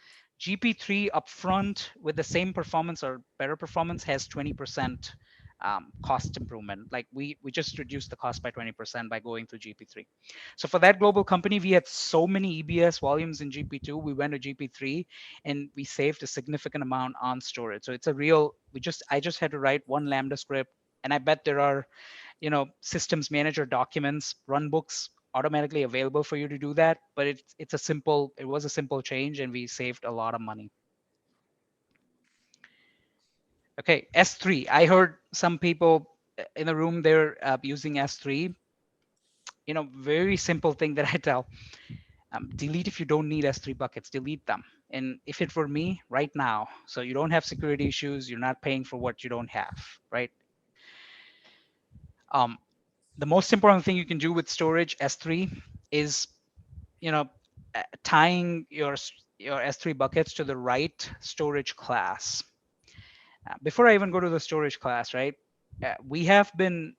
GP3 upfront with the same performance or better performance has 20% cost improvement. Like we just reduced the cost by 20% by going to GP3. So for that global company, we had so many EBS volumes in GP2, we went to GP3 and we saved a significant amount on storage. So it's a real, I just had to write one Lambda script, and I bet there are, systems manager documents, runbooks automatically available for you to do that. But it was a simple change and we saved a lot of money. Okay, S3. I heard some people in the room, they're using S3. Very simple thing that I tell, delete if you don't need S3 buckets, delete them. And if it were me right now, so you don't have security issues, you're not paying for what you don't have, right? The most important thing you can do with storage S3 is, tying your S3 buckets to the right storage class. Before I even go to the storage class, right? We have been,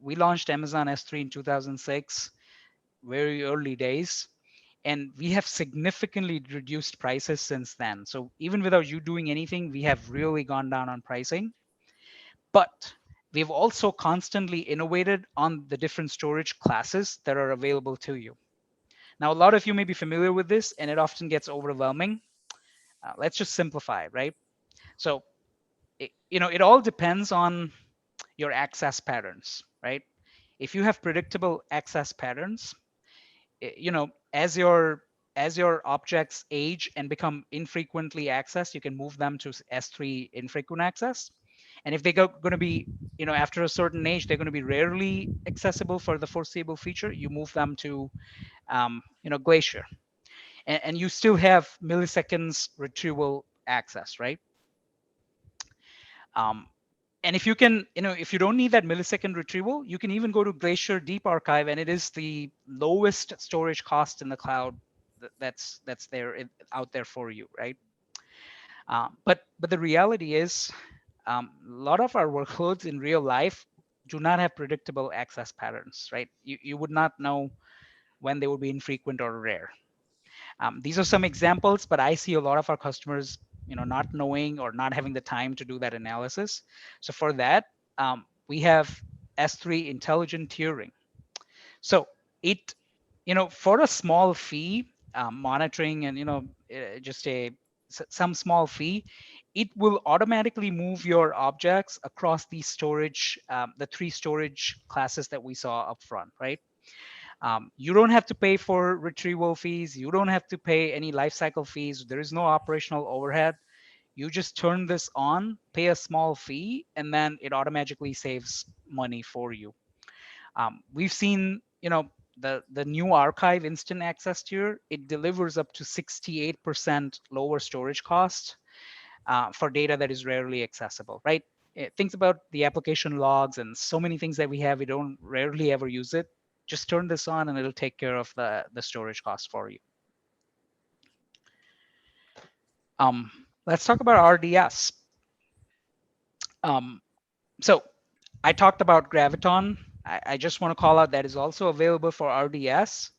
we launched Amazon S3 in 2006, very early days. And we have significantly reduced prices since then. So even without you doing anything, we have really gone down on pricing. But we've also constantly innovated on the different storage classes that are available to you. Now, a lot of you may be familiar with this, and it often gets overwhelming. Let's just simplify, right? So, it all depends on your access patterns, right? If you have predictable access patterns, as your objects age and become infrequently accessed, you can move them to S3 infrequent access. And if they're going to be, after a certain age, they're going to be rarely accessible for the foreseeable future, you move them to, Glacier. And you still have milliseconds retrieval access, right? And if you can, if you don't need that millisecond retrieval, you can even go to Glacier Deep Archive, and it is the lowest storage cost in the cloud that's there out there for you, right? But the reality is, a lot of our workloads in real life do not have predictable access patterns, right? You would not know when they would be infrequent or rare. These are some examples, but I see a lot of our customers, not knowing or not having the time to do that analysis. So for that, we have S3 intelligent tiering. So it, for a small fee, monitoring and, just some small fee, it will automatically move your objects across the storage, the 3 storage classes that we saw up front, right? You don't have to pay for retrieval fees. You don't have to pay any lifecycle fees. There is no operational overhead. You just turn this on, pay a small fee, and then it automatically saves money for you. We've seen, the new archive instant access tier, it delivers up to 68% lower storage cost for data that is rarely accessible, right? Think about the application logs and so many things that we have. We don't rarely ever use it. Just turn this on and it'll take care of the storage cost for you. Let's talk about RDS. So I talked about Graviton. I just want to call out that is also available for RDS.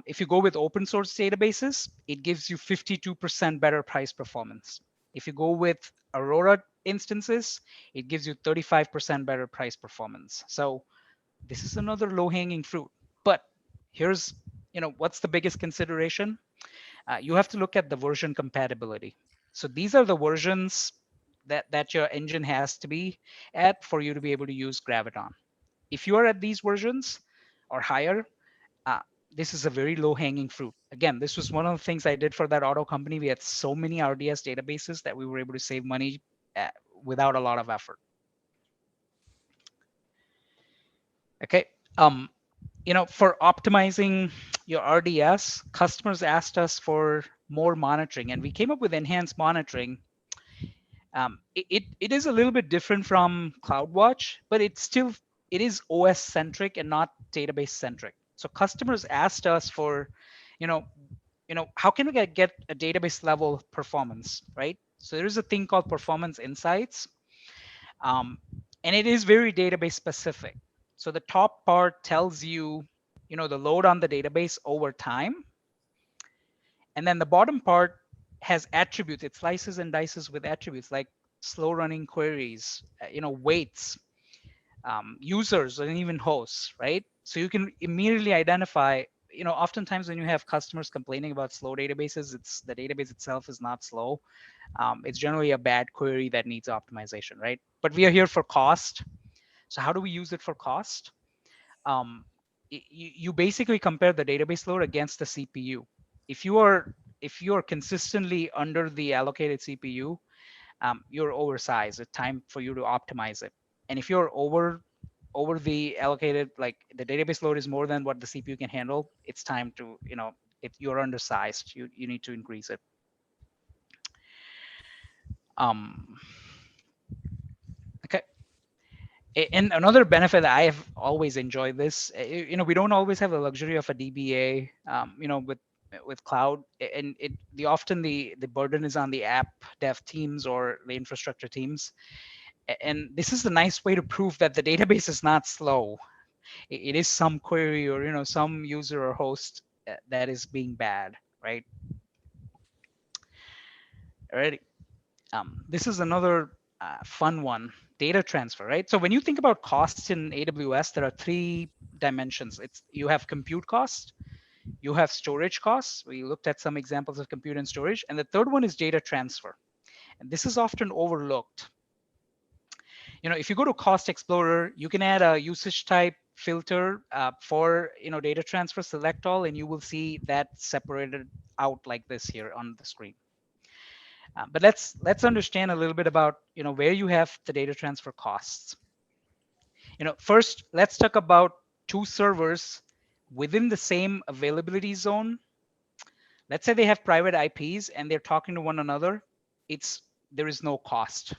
If you go with open source databases, it gives you 52% better price performance. If you go with Aurora instances, it gives you 35% better price performance. So this is another low-hanging fruit. But here's, what's the biggest consideration? You have to look at the version compatibility. So these are the versions that your engine has to be at for you to be able to use Graviton. If you are at these versions or higher, this is a very low-hanging fruit. Again, this was one of the things I did for that auto company. We had so many RDS databases that we were able to save money without a lot of effort. Okay, for optimizing your RDS, customers asked us for more monitoring, and we came up with enhanced monitoring. It is a little bit different from CloudWatch, but it is OS centric and not database centric. So customers asked us for, how can we get a database level performance, right? So there's a thing called Performance Insights, and it is very database specific. So the top part tells you, the load on the database over time. And then the bottom part has attributes. It slices and dices with attributes like slow running queries, weights, users, and even hosts, right? So you can immediately identify, oftentimes when you have customers complaining about slow databases, the database itself is not slow. It's generally a bad query that needs optimization, right? But we are here for cost. So how do we use it for cost? You basically compare the database load against the CPU. If you are consistently under the allocated CPU, you're oversized. It's time for you to optimize it. And if you're over the allocated, like the database load is more than what the CPU can handle, it's time to, if you're undersized, you need to increase it. Okay. And another benefit, I have always enjoyed this, we don't always have the luxury of a DBA, with cloud, and often the burden is on the app dev teams or the infrastructure teams. And this is the nice way to prove that the database is not slow. It is some query or, some user or host that is being bad, right? Alrighty. This is another fun one, data transfer, right? So when you think about costs in AWS, there are three dimensions. You have compute cost, you have storage costs. We looked at some examples of compute and storage. And the third one is data transfer. And this is often overlooked. If you go to Cost Explorer, you can add a usage type filter for data transfer, select all, and you will see that separated out like this here on the screen. But let's understand a little bit about where you have the data transfer costs. First, let's talk about two servers within the same availability zone. Let's say they have private IPs and they're talking to one another. There is no cost.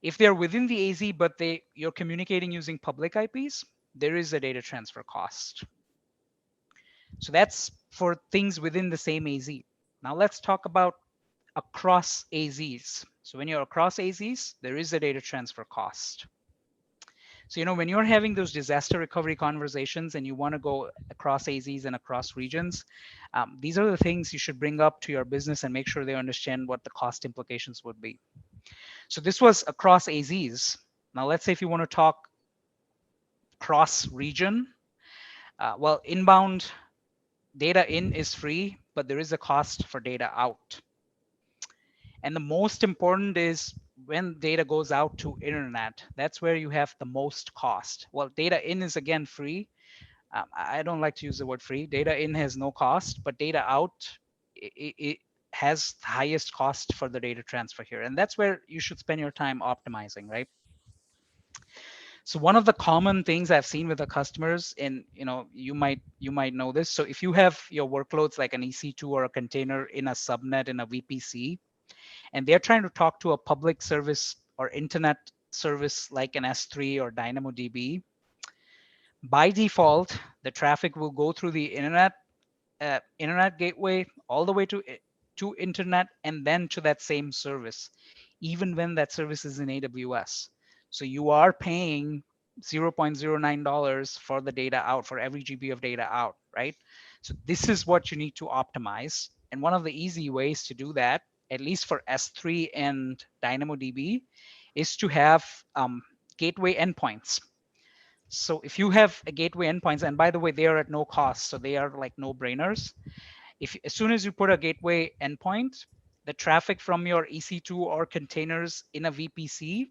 If they're within the AZ but you're communicating using public IPs, there is a data transfer cost. So that's for things within the same AZ. Now let's talk about across AZs. So when you're across AZs, there is a data transfer cost. So when you're having those disaster recovery conversations and you want to go across AZs and across regions, these are the things you should bring up to your business and make sure they understand what the cost implications would be. So this was across AZs. Now let's say if you want to talk cross region, well, inbound data in is free, but there is a cost for data out. And the most important is when data goes out to internet, that's where you have the most cost. Well, data in is again free. I don't like to use the word free. Data in has no cost, but data out, it has the highest cost for the data transfer here. And that's where you should spend your time optimizing, right? So one of the common things I've seen with the customers, and you might know this. So if you have your workloads like an EC2 or a container in a subnet in a VPC, and they're trying to talk to a public service or internet service like an S3 or DynamoDB, by default, the traffic will go through the internet gateway all the way to internet and then to that same service, even when that service is in AWS. So you are paying $0.09 for the data out, for every GB of data out, right? So this is what you need to optimize. And one of the easy ways to do that, at least for S3 and DynamoDB, is to have gateway endpoints. So if you have a gateway endpoints, and by the way, they are at no cost, so they are like no-brainers. As soon as you put a gateway endpoint, the traffic from your EC2 or containers in a VPC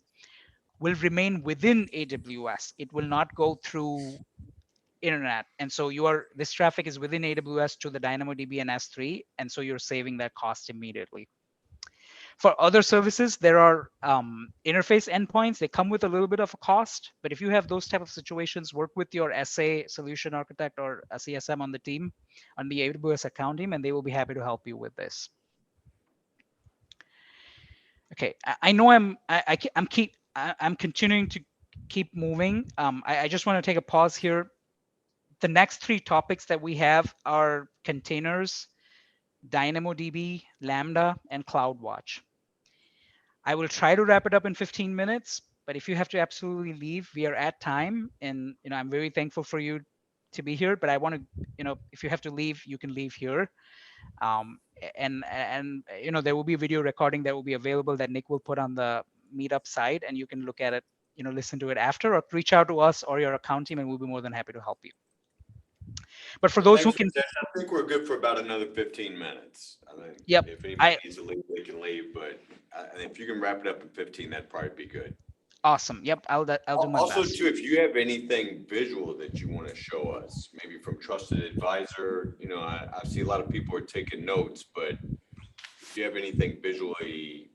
will remain within AWS. It will not go through internet. And so this traffic is within AWS to the DynamoDB and S3, and so you're saving that cost immediately. For other services, there are interface endpoints. They come with a little bit of a cost, but if you have those type of situations, work with your SA solution architect or a CSM on the team, on the AWS account team, and they will be happy to help you with this. Okay, I know I'm continuing to keep moving. I just want to take a pause here. The next three topics that we have are containers, DynamoDB, Lambda, and CloudWatch. I will try to wrap it up in 15 minutes, but if you have to absolutely leave, we are at time. And I'm very thankful for you to be here, but I want to, if you have to leave, you can leave here. And there will be a video recording that will be available that Nick will put on the meetup site, and you can look at it, listen to it after, or reach out to us or your account team, and we'll be more than happy to help you. But for those who can, I think we're good for about another 15 minutes. I think Yep. if anybody needs to leave, they can leave, but if you can wrap it up in 15, that'd probably be good. Awesome. Yep. I'll do my Also, best. too, if you have anything visual that you want to show us, maybe from Trusted Advisor, I see a lot of people are taking notes, but if you have anything visually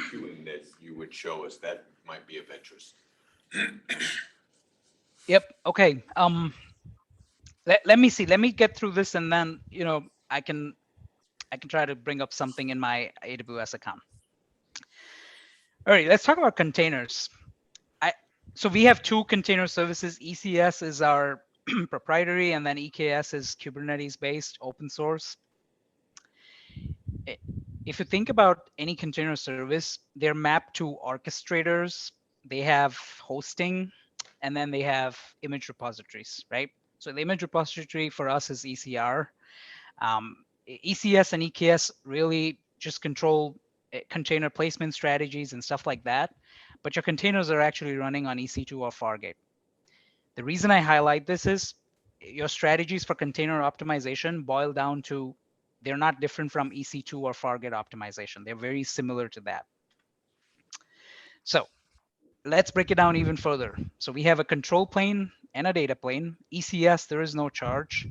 doing that you would show us, that might be of interest. Yep. Okay. Let me see. Let me get through this, and then I can try to bring up something in my AWS account. All right. Let's talk about containers. So we have two container services. ECS is our proprietary, and then EKS is Kubernetes based, open source. If you think about any container service, they're mapped to orchestrators. They have hosting, and then they have image repositories, right? So the image repository for us is ECR. ECS and EKS really just control container placement strategies and stuff like that, but your containers are actually running on EC2 or Fargate. The reason I highlight this is your strategies for container optimization boil down to they're not different from EC2 or Fargate optimization. They're very similar to that. So let's break it down even further. So we have a control plane and a data plane. ECS, there is no charge.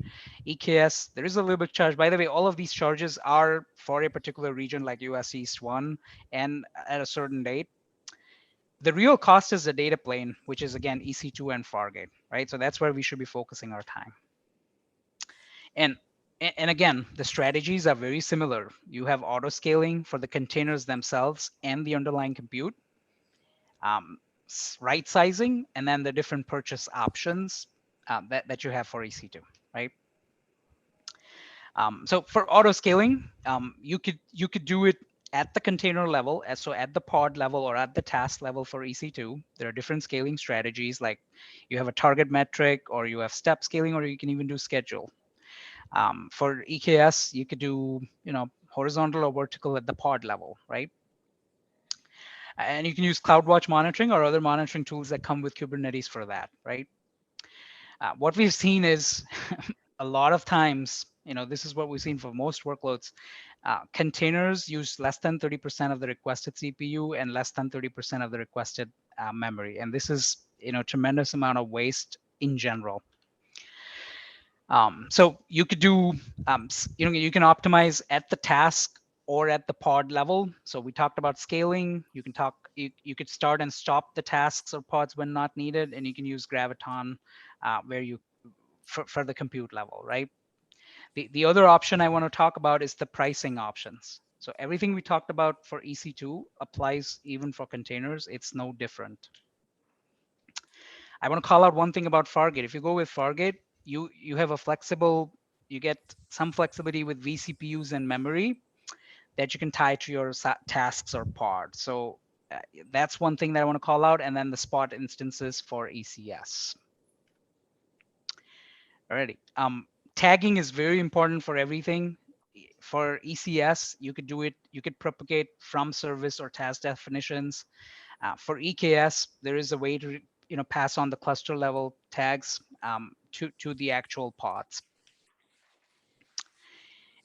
EKS, there is a little bit charge. By the way, all of these charges are for a particular region like US East 1 and at a certain date. The real cost is the data plane, which is again EC2 and Fargate, right? So that's where we should be focusing our time. And again, the strategies are very similar. You have auto scaling for the containers themselves and the underlying compute, right sizing, and then the different purchase options that you have for EC2, right? So for auto scaling, you could do it at the container level, so at the pod level or at the task level for EC2. There are different scaling strategies, like you have a target metric, or you have step scaling, or you can even do schedule. For EKS, you could do horizontal or vertical at the pod level, right? And you can use CloudWatch monitoring or other monitoring tools that come with Kubernetes for that, right? What we've seen is a lot of times, this is what we've seen for most workloads. Containers use less than 30% of the requested CPU and less than 30% of the requested memory. And this is, tremendous amount of waste in general. So you could do, you can optimize at the task or at the pod level. So we talked about scaling. You can you could start and stop the tasks or pods when not needed, and you can use Graviton where for the compute level, right? The other option I want to talk about is the pricing options. So everything we talked about for EC2 applies even for containers. It's no different. I want to call out one thing about Fargate. If you go with Fargate, you have you get some flexibility with vCPUs and memory that you can tie to your tasks or pods. So that's one thing that I want to call out. And then the spot instances for ECS. Alrighty. Tagging is very important for everything. For ECS, you could do it. You could propagate from service or task definitions. For EKS, there is a way to pass on the cluster level tags to the actual pods.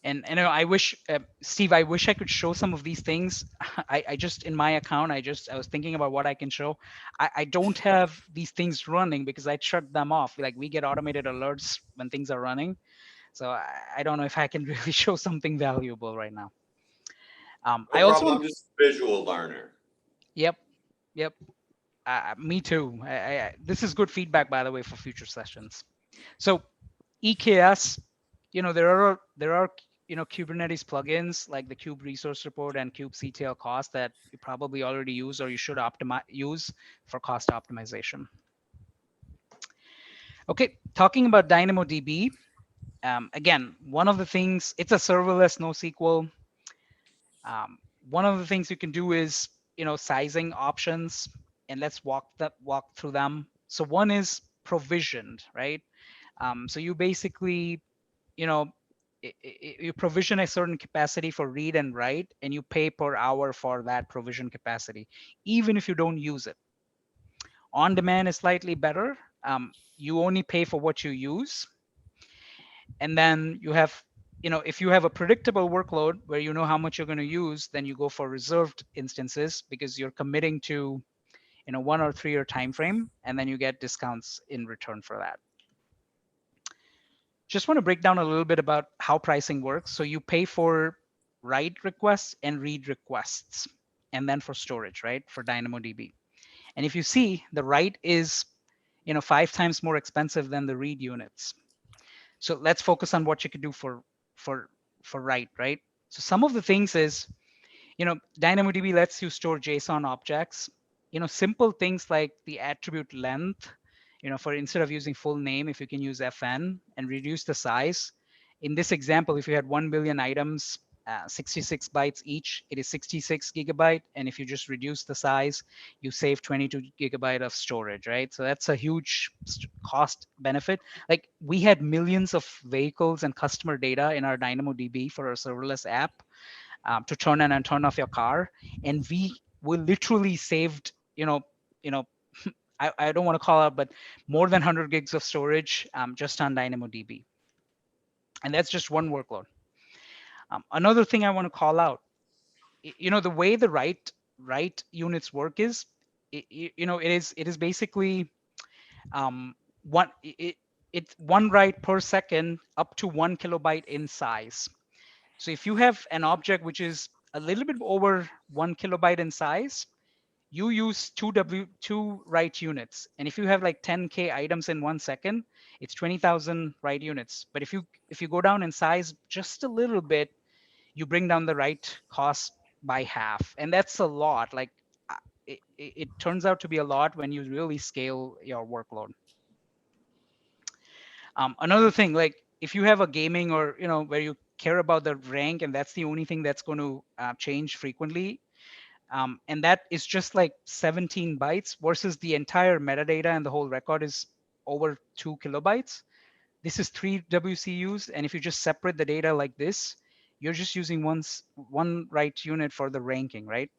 And I wish, Steve, I wish I could show some of these things. I just, in my account, I was thinking about what I can show. I don't have these things running because I shut them off. Like we get automated alerts when things are running. So I don't know if I can really show something valuable right now. I'm just a visual learner. Yep. Me too. This is good feedback, by the way, for future sessions. So EKS, there are Kubernetes plugins like the Kube Resource Report and kubectl cost that you probably already use or you should use for cost optimization. Okay, talking about DynamoDB. Again, one of the things, it's a serverless NoSQL. One of the things you can do is, sizing options, and let's walk through them. So one is provisioned, right? So you basically, you provision a certain capacity for read and write, and you pay per hour for that provision capacity, even if you don't use it. On demand is slightly better. You only pay for what you use. And then you have, if you have a predictable workload where you know how much you're going to use, then you go for reserved instances because you're committing to, 1 or 3 year time frame, and then you get discounts in return for that. Just want to break down a little bit about how pricing works. So you pay for write requests and read requests, and then for storage, right, for DynamoDB. And if you see, the write is 5 times more expensive than the read units. So let's focus on what you could do for write, right? So some of the things is, DynamoDB lets you store JSON objects. Simple things like the attribute length, for instead of using full name, if you can use FN and reduce the size. In this example, if you had 1 billion items, 66 bytes each. It is 66 gigabyte. And if you just reduce the size, you save 22 gigabyte of storage, right? So that's a huge cost benefit. Like we had millions of vehicles and customer data in our DynamoDB for our serverless app to turn on and turn off your car. And we literally saved, I don't want to call out, but more than 100 gigs of storage just on DynamoDB. And that's just one workload. Another thing I want to call out, the way the write units work is, it is basically it's one write per second up to 1 kilobyte in size. So if you have an object which is a little bit over 1 kilobyte in size, you use two write units. And if you have like 10K items in 1 second, it's 20,000 write units. But if you go down in size just a little bit, you bring down the write cost by half. And that's a lot. Like it turns out to be a lot when you really scale your workload. Another thing, like if you have a gaming or, where you care about the rank and that's the only thing that's going to change frequently, and that is just like 17 bytes versus the entire metadata and the whole record is over 2 kilobytes. This is 3 WCUs. And if you just separate the data like this, you're just using one write unit for the ranking, right?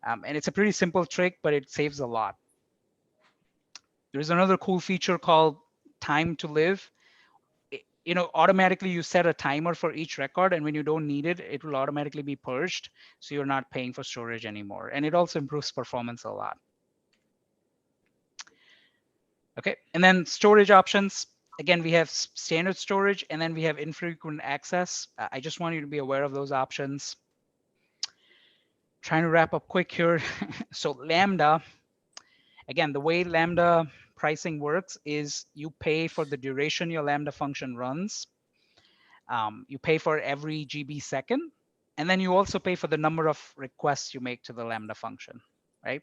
And it's a pretty simple trick, but it saves a lot. There's another cool feature called time to live. Automatically you set a timer for each record, and when you don't need it, it will automatically be purged. So you're not paying for storage anymore. And it also improves performance a lot. Okay, and then storage options. Again, we have standard storage, and then we have infrequent access. I just want you to be aware of those options. Trying to wrap up quick here. So Lambda, again, the way Lambda pricing works is you pay for the duration your Lambda function runs. You pay for every GB second, and then you also pay for the number of requests you make to the Lambda function, right?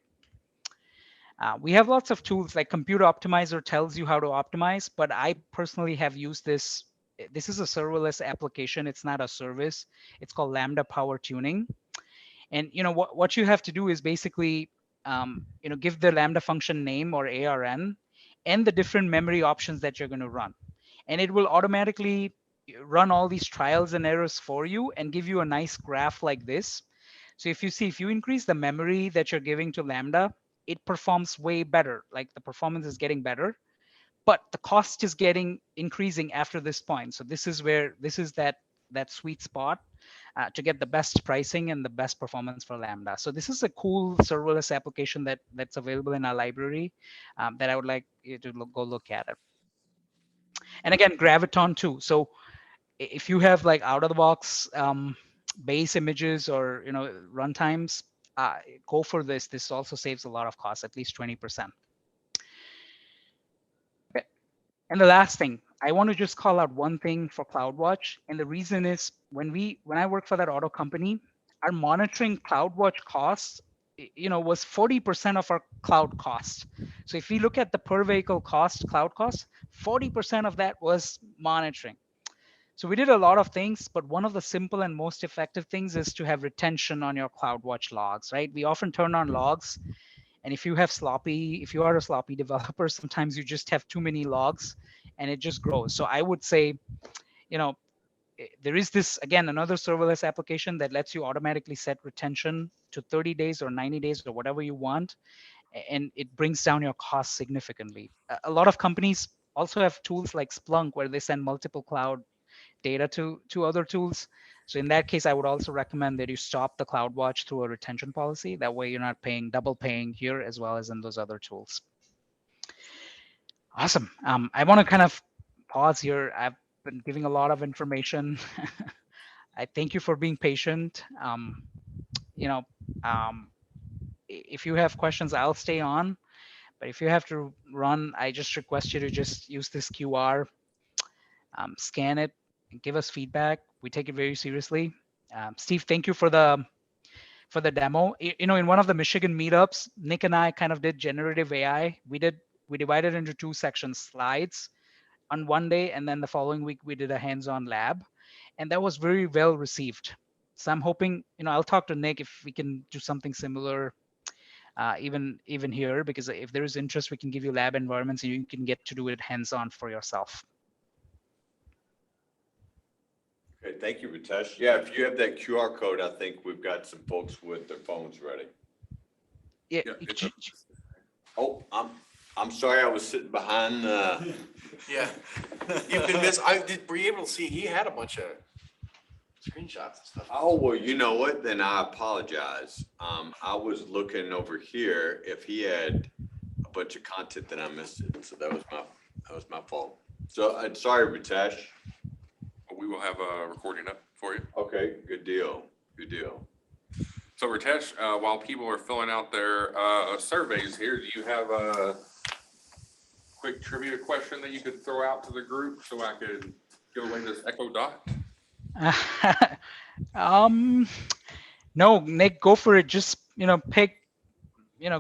We have lots of tools, like Computer Optimizer tells you how to optimize, but I personally have used this. This is a serverless application. It's not a service. It's called Lambda Power Tuning. And what you have to do is basically give the Lambda function name or ARN and the different memory options that you're going to run. And it will automatically run all these trials and errors for you and give you a nice graph like this. So if you increase the memory that you're giving to Lambda, it performs way better. Like the performance is getting better, but the cost is increasing after this point. So this is that sweet spot to get the best pricing and the best performance for Lambda. So this is a cool serverless application that's available in our library that I would like you to go look at it. And again, Graviton too. So if you have like out of the box base images or runtimes, go for this. This also saves a lot of costs, at least 20%. Okay. And the last thing, I want to just call out one thing for CloudWatch. And the reason is when I worked for that auto company, our monitoring CloudWatch costs, was 40% of our cloud cost. So if we look at the per vehicle cost, cloud cost, 40% of that was monitoring. So we did a lot of things, but one of the simple and most effective things is to have retention on your CloudWatch logs, right? We often turn on logs, and if you are a sloppy developer, sometimes you just have too many logs and it just grows. So I would say, there is this, again, another serverless application that lets you automatically set retention to 30 days or 90 days or whatever you want, and it brings down your costs significantly. A lot of companies also have tools like Splunk where they send multiple cloud data to other tools. So in that case, I would also recommend that you stop the CloudWatch through a retention policy. That way you're not double paying here as well as in those other tools. Awesome. I want to kind of pause here. I've been giving a lot of information. I thank you for being patient. If you have questions, I'll stay on. But if you have to run, I just request you to just use this QR, scan it, and give us feedback. We take it very seriously. Steve, thank you for the demo. In one of the Michigan meetups, Nick and I kind of did generative AI. We divided into 2 sections, slides on one day, and then the following week we did a hands-on lab, and that was very well received. So I'm hoping, I'll talk to Nick if we can do something similar, even here, because if there is interest, we can give you lab environments and you can get to do it hands-on for yourself. Okay, thank you, Ritesh. Yeah, if you have that QR code, I think we've got some folks with their phones ready. Yeah. Yeah, it's a- Oh, I'm sorry, I was sitting behind, Yeah. Were you able to see, he had a bunch of screenshots and stuff. oh, well, you know what? Then I apologize. I was looking over here if he had a bunch of content that I missed it. So that was my fault. So I'm sorry, Ritesh. We will have a recording up for you. Okay, good deal. Good deal. So Ritesh, while people are filling out their surveys here, do you have a quick trivia question that you could throw out to the group so I could give away this Echo Dot? No, Nick, go for it. Just, pick,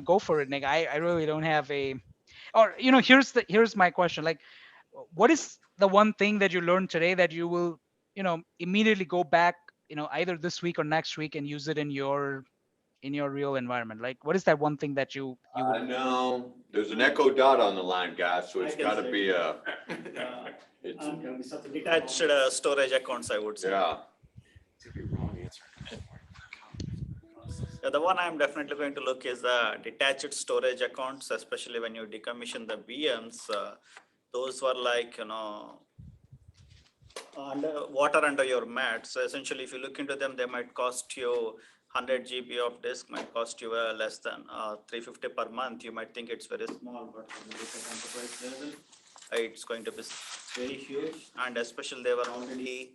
go for it, Nick. I really don't have here's my question. Like, what is the one thing that you learned today that you will, immediately go back, either this week or next week and use it in your real environment? Like, what is that one thing that you would? No, there's an Echo Dot on the line, guys, so it's I can gotta say be Detached storage accounts, I would say. yeah. Yeah, the one I'm definitely going to look is the detached storage accounts, especially when you decommission the VMs. Those were like, water under your mat. So essentially, if you look into them, they might cost you 100 GB of disk, might cost you less than 350 per month. You might think it's very small, but when you look at enterprise level, it's going to be very huge. And especially they were already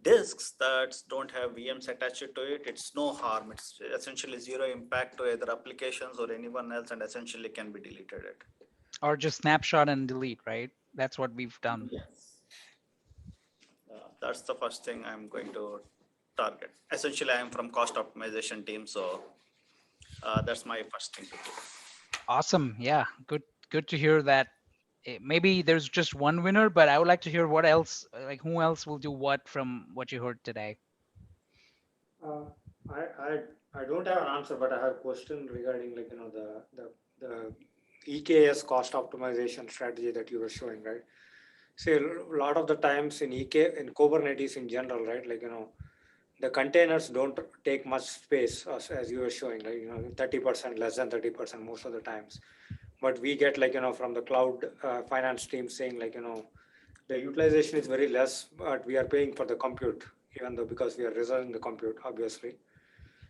disks that don't have VMs attached to it. It's no harm. It's essentially zero impact to either applications or anyone else, and essentially can be deleted. Or just snapshot and delete, right? That's what we've done. Yes. That's the first thing I'm going to target. Essentially, I am from cost optimization team, so that's my first thing to do. Awesome. Yeah. Good to hear that. Maybe there's just one winner, but I would like to hear what else, like who else will do what from what you heard today. I don't have an answer, but I have a question regarding the EKS cost optimization strategy that you were showing, right? See, a lot of the times in Kubernetes in general, right? The containers don't take much space as you were showing, like 30%, less than 30% most of the times. But we get from the cloud finance team saying the utilization is very less, but we are paying for the compute, even though because we are reserving the compute, obviously.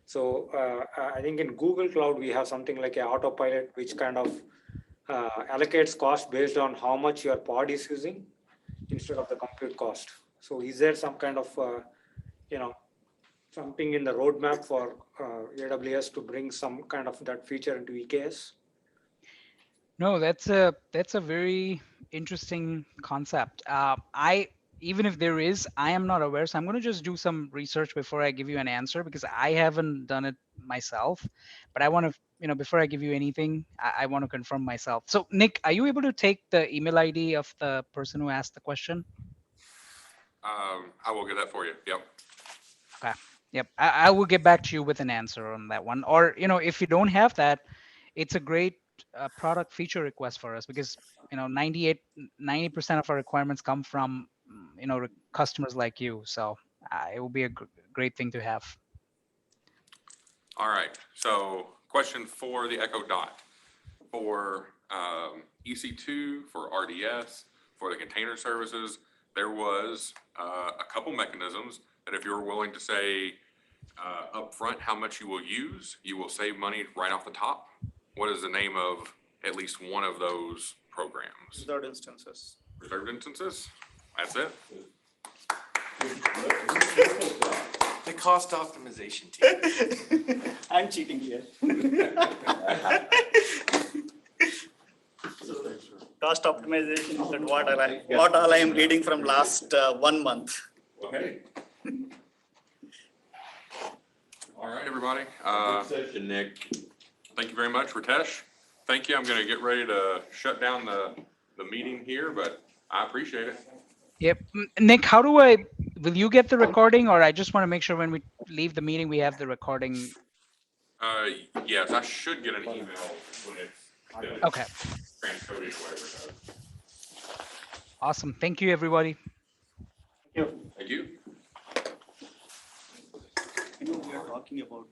So I think in Google Cloud, we have something like an autopilot, which kind of allocates cost based on how much your pod is using instead of the compute cost. So is there some kind of, something in the roadmap for AWS to bring some kind of that feature into EKS? No, that's a very interesting concept. Even if there is, I am not aware. So I'm going to just do some research before I give you an answer, because I haven't done it myself. But I want to, before I give you anything, I want to confirm myself. So Nick, are you able to take the email ID of the person who asked the question? I will get that for you. Yep. Okay. Yep. I will get back to you with an answer on that one. Or, if you don't have that, it's a great product feature request for us, because 90% of our requirements come from customers like you. So it will be a great thing to have. All right. So question for the Echo Dot. For EC2, for RDS, for the container services, there was a couple mechanisms that if you're willing to say upfront how much you will use, you will save money right off the top. What is the name of at least one of those programs? Reserved instances. Reserved instances? That's it? The cost optimization team. I'm cheating here. Cost optimization is what all I am reading from last 1 month. Okay. All right, everybody. Good session, Nick. Thank you very much, Ritesh. Thank you. I'm going to get ready to shut down the meeting here, but I appreciate it. Yep. Nick, will you get the recording, or I just want to make sure when we leave the meeting, we have the recording. Yes, I should get an email when it's Okay, transcoded or whatever it does. awesome. Thank you, everybody. Thank you. We are talking about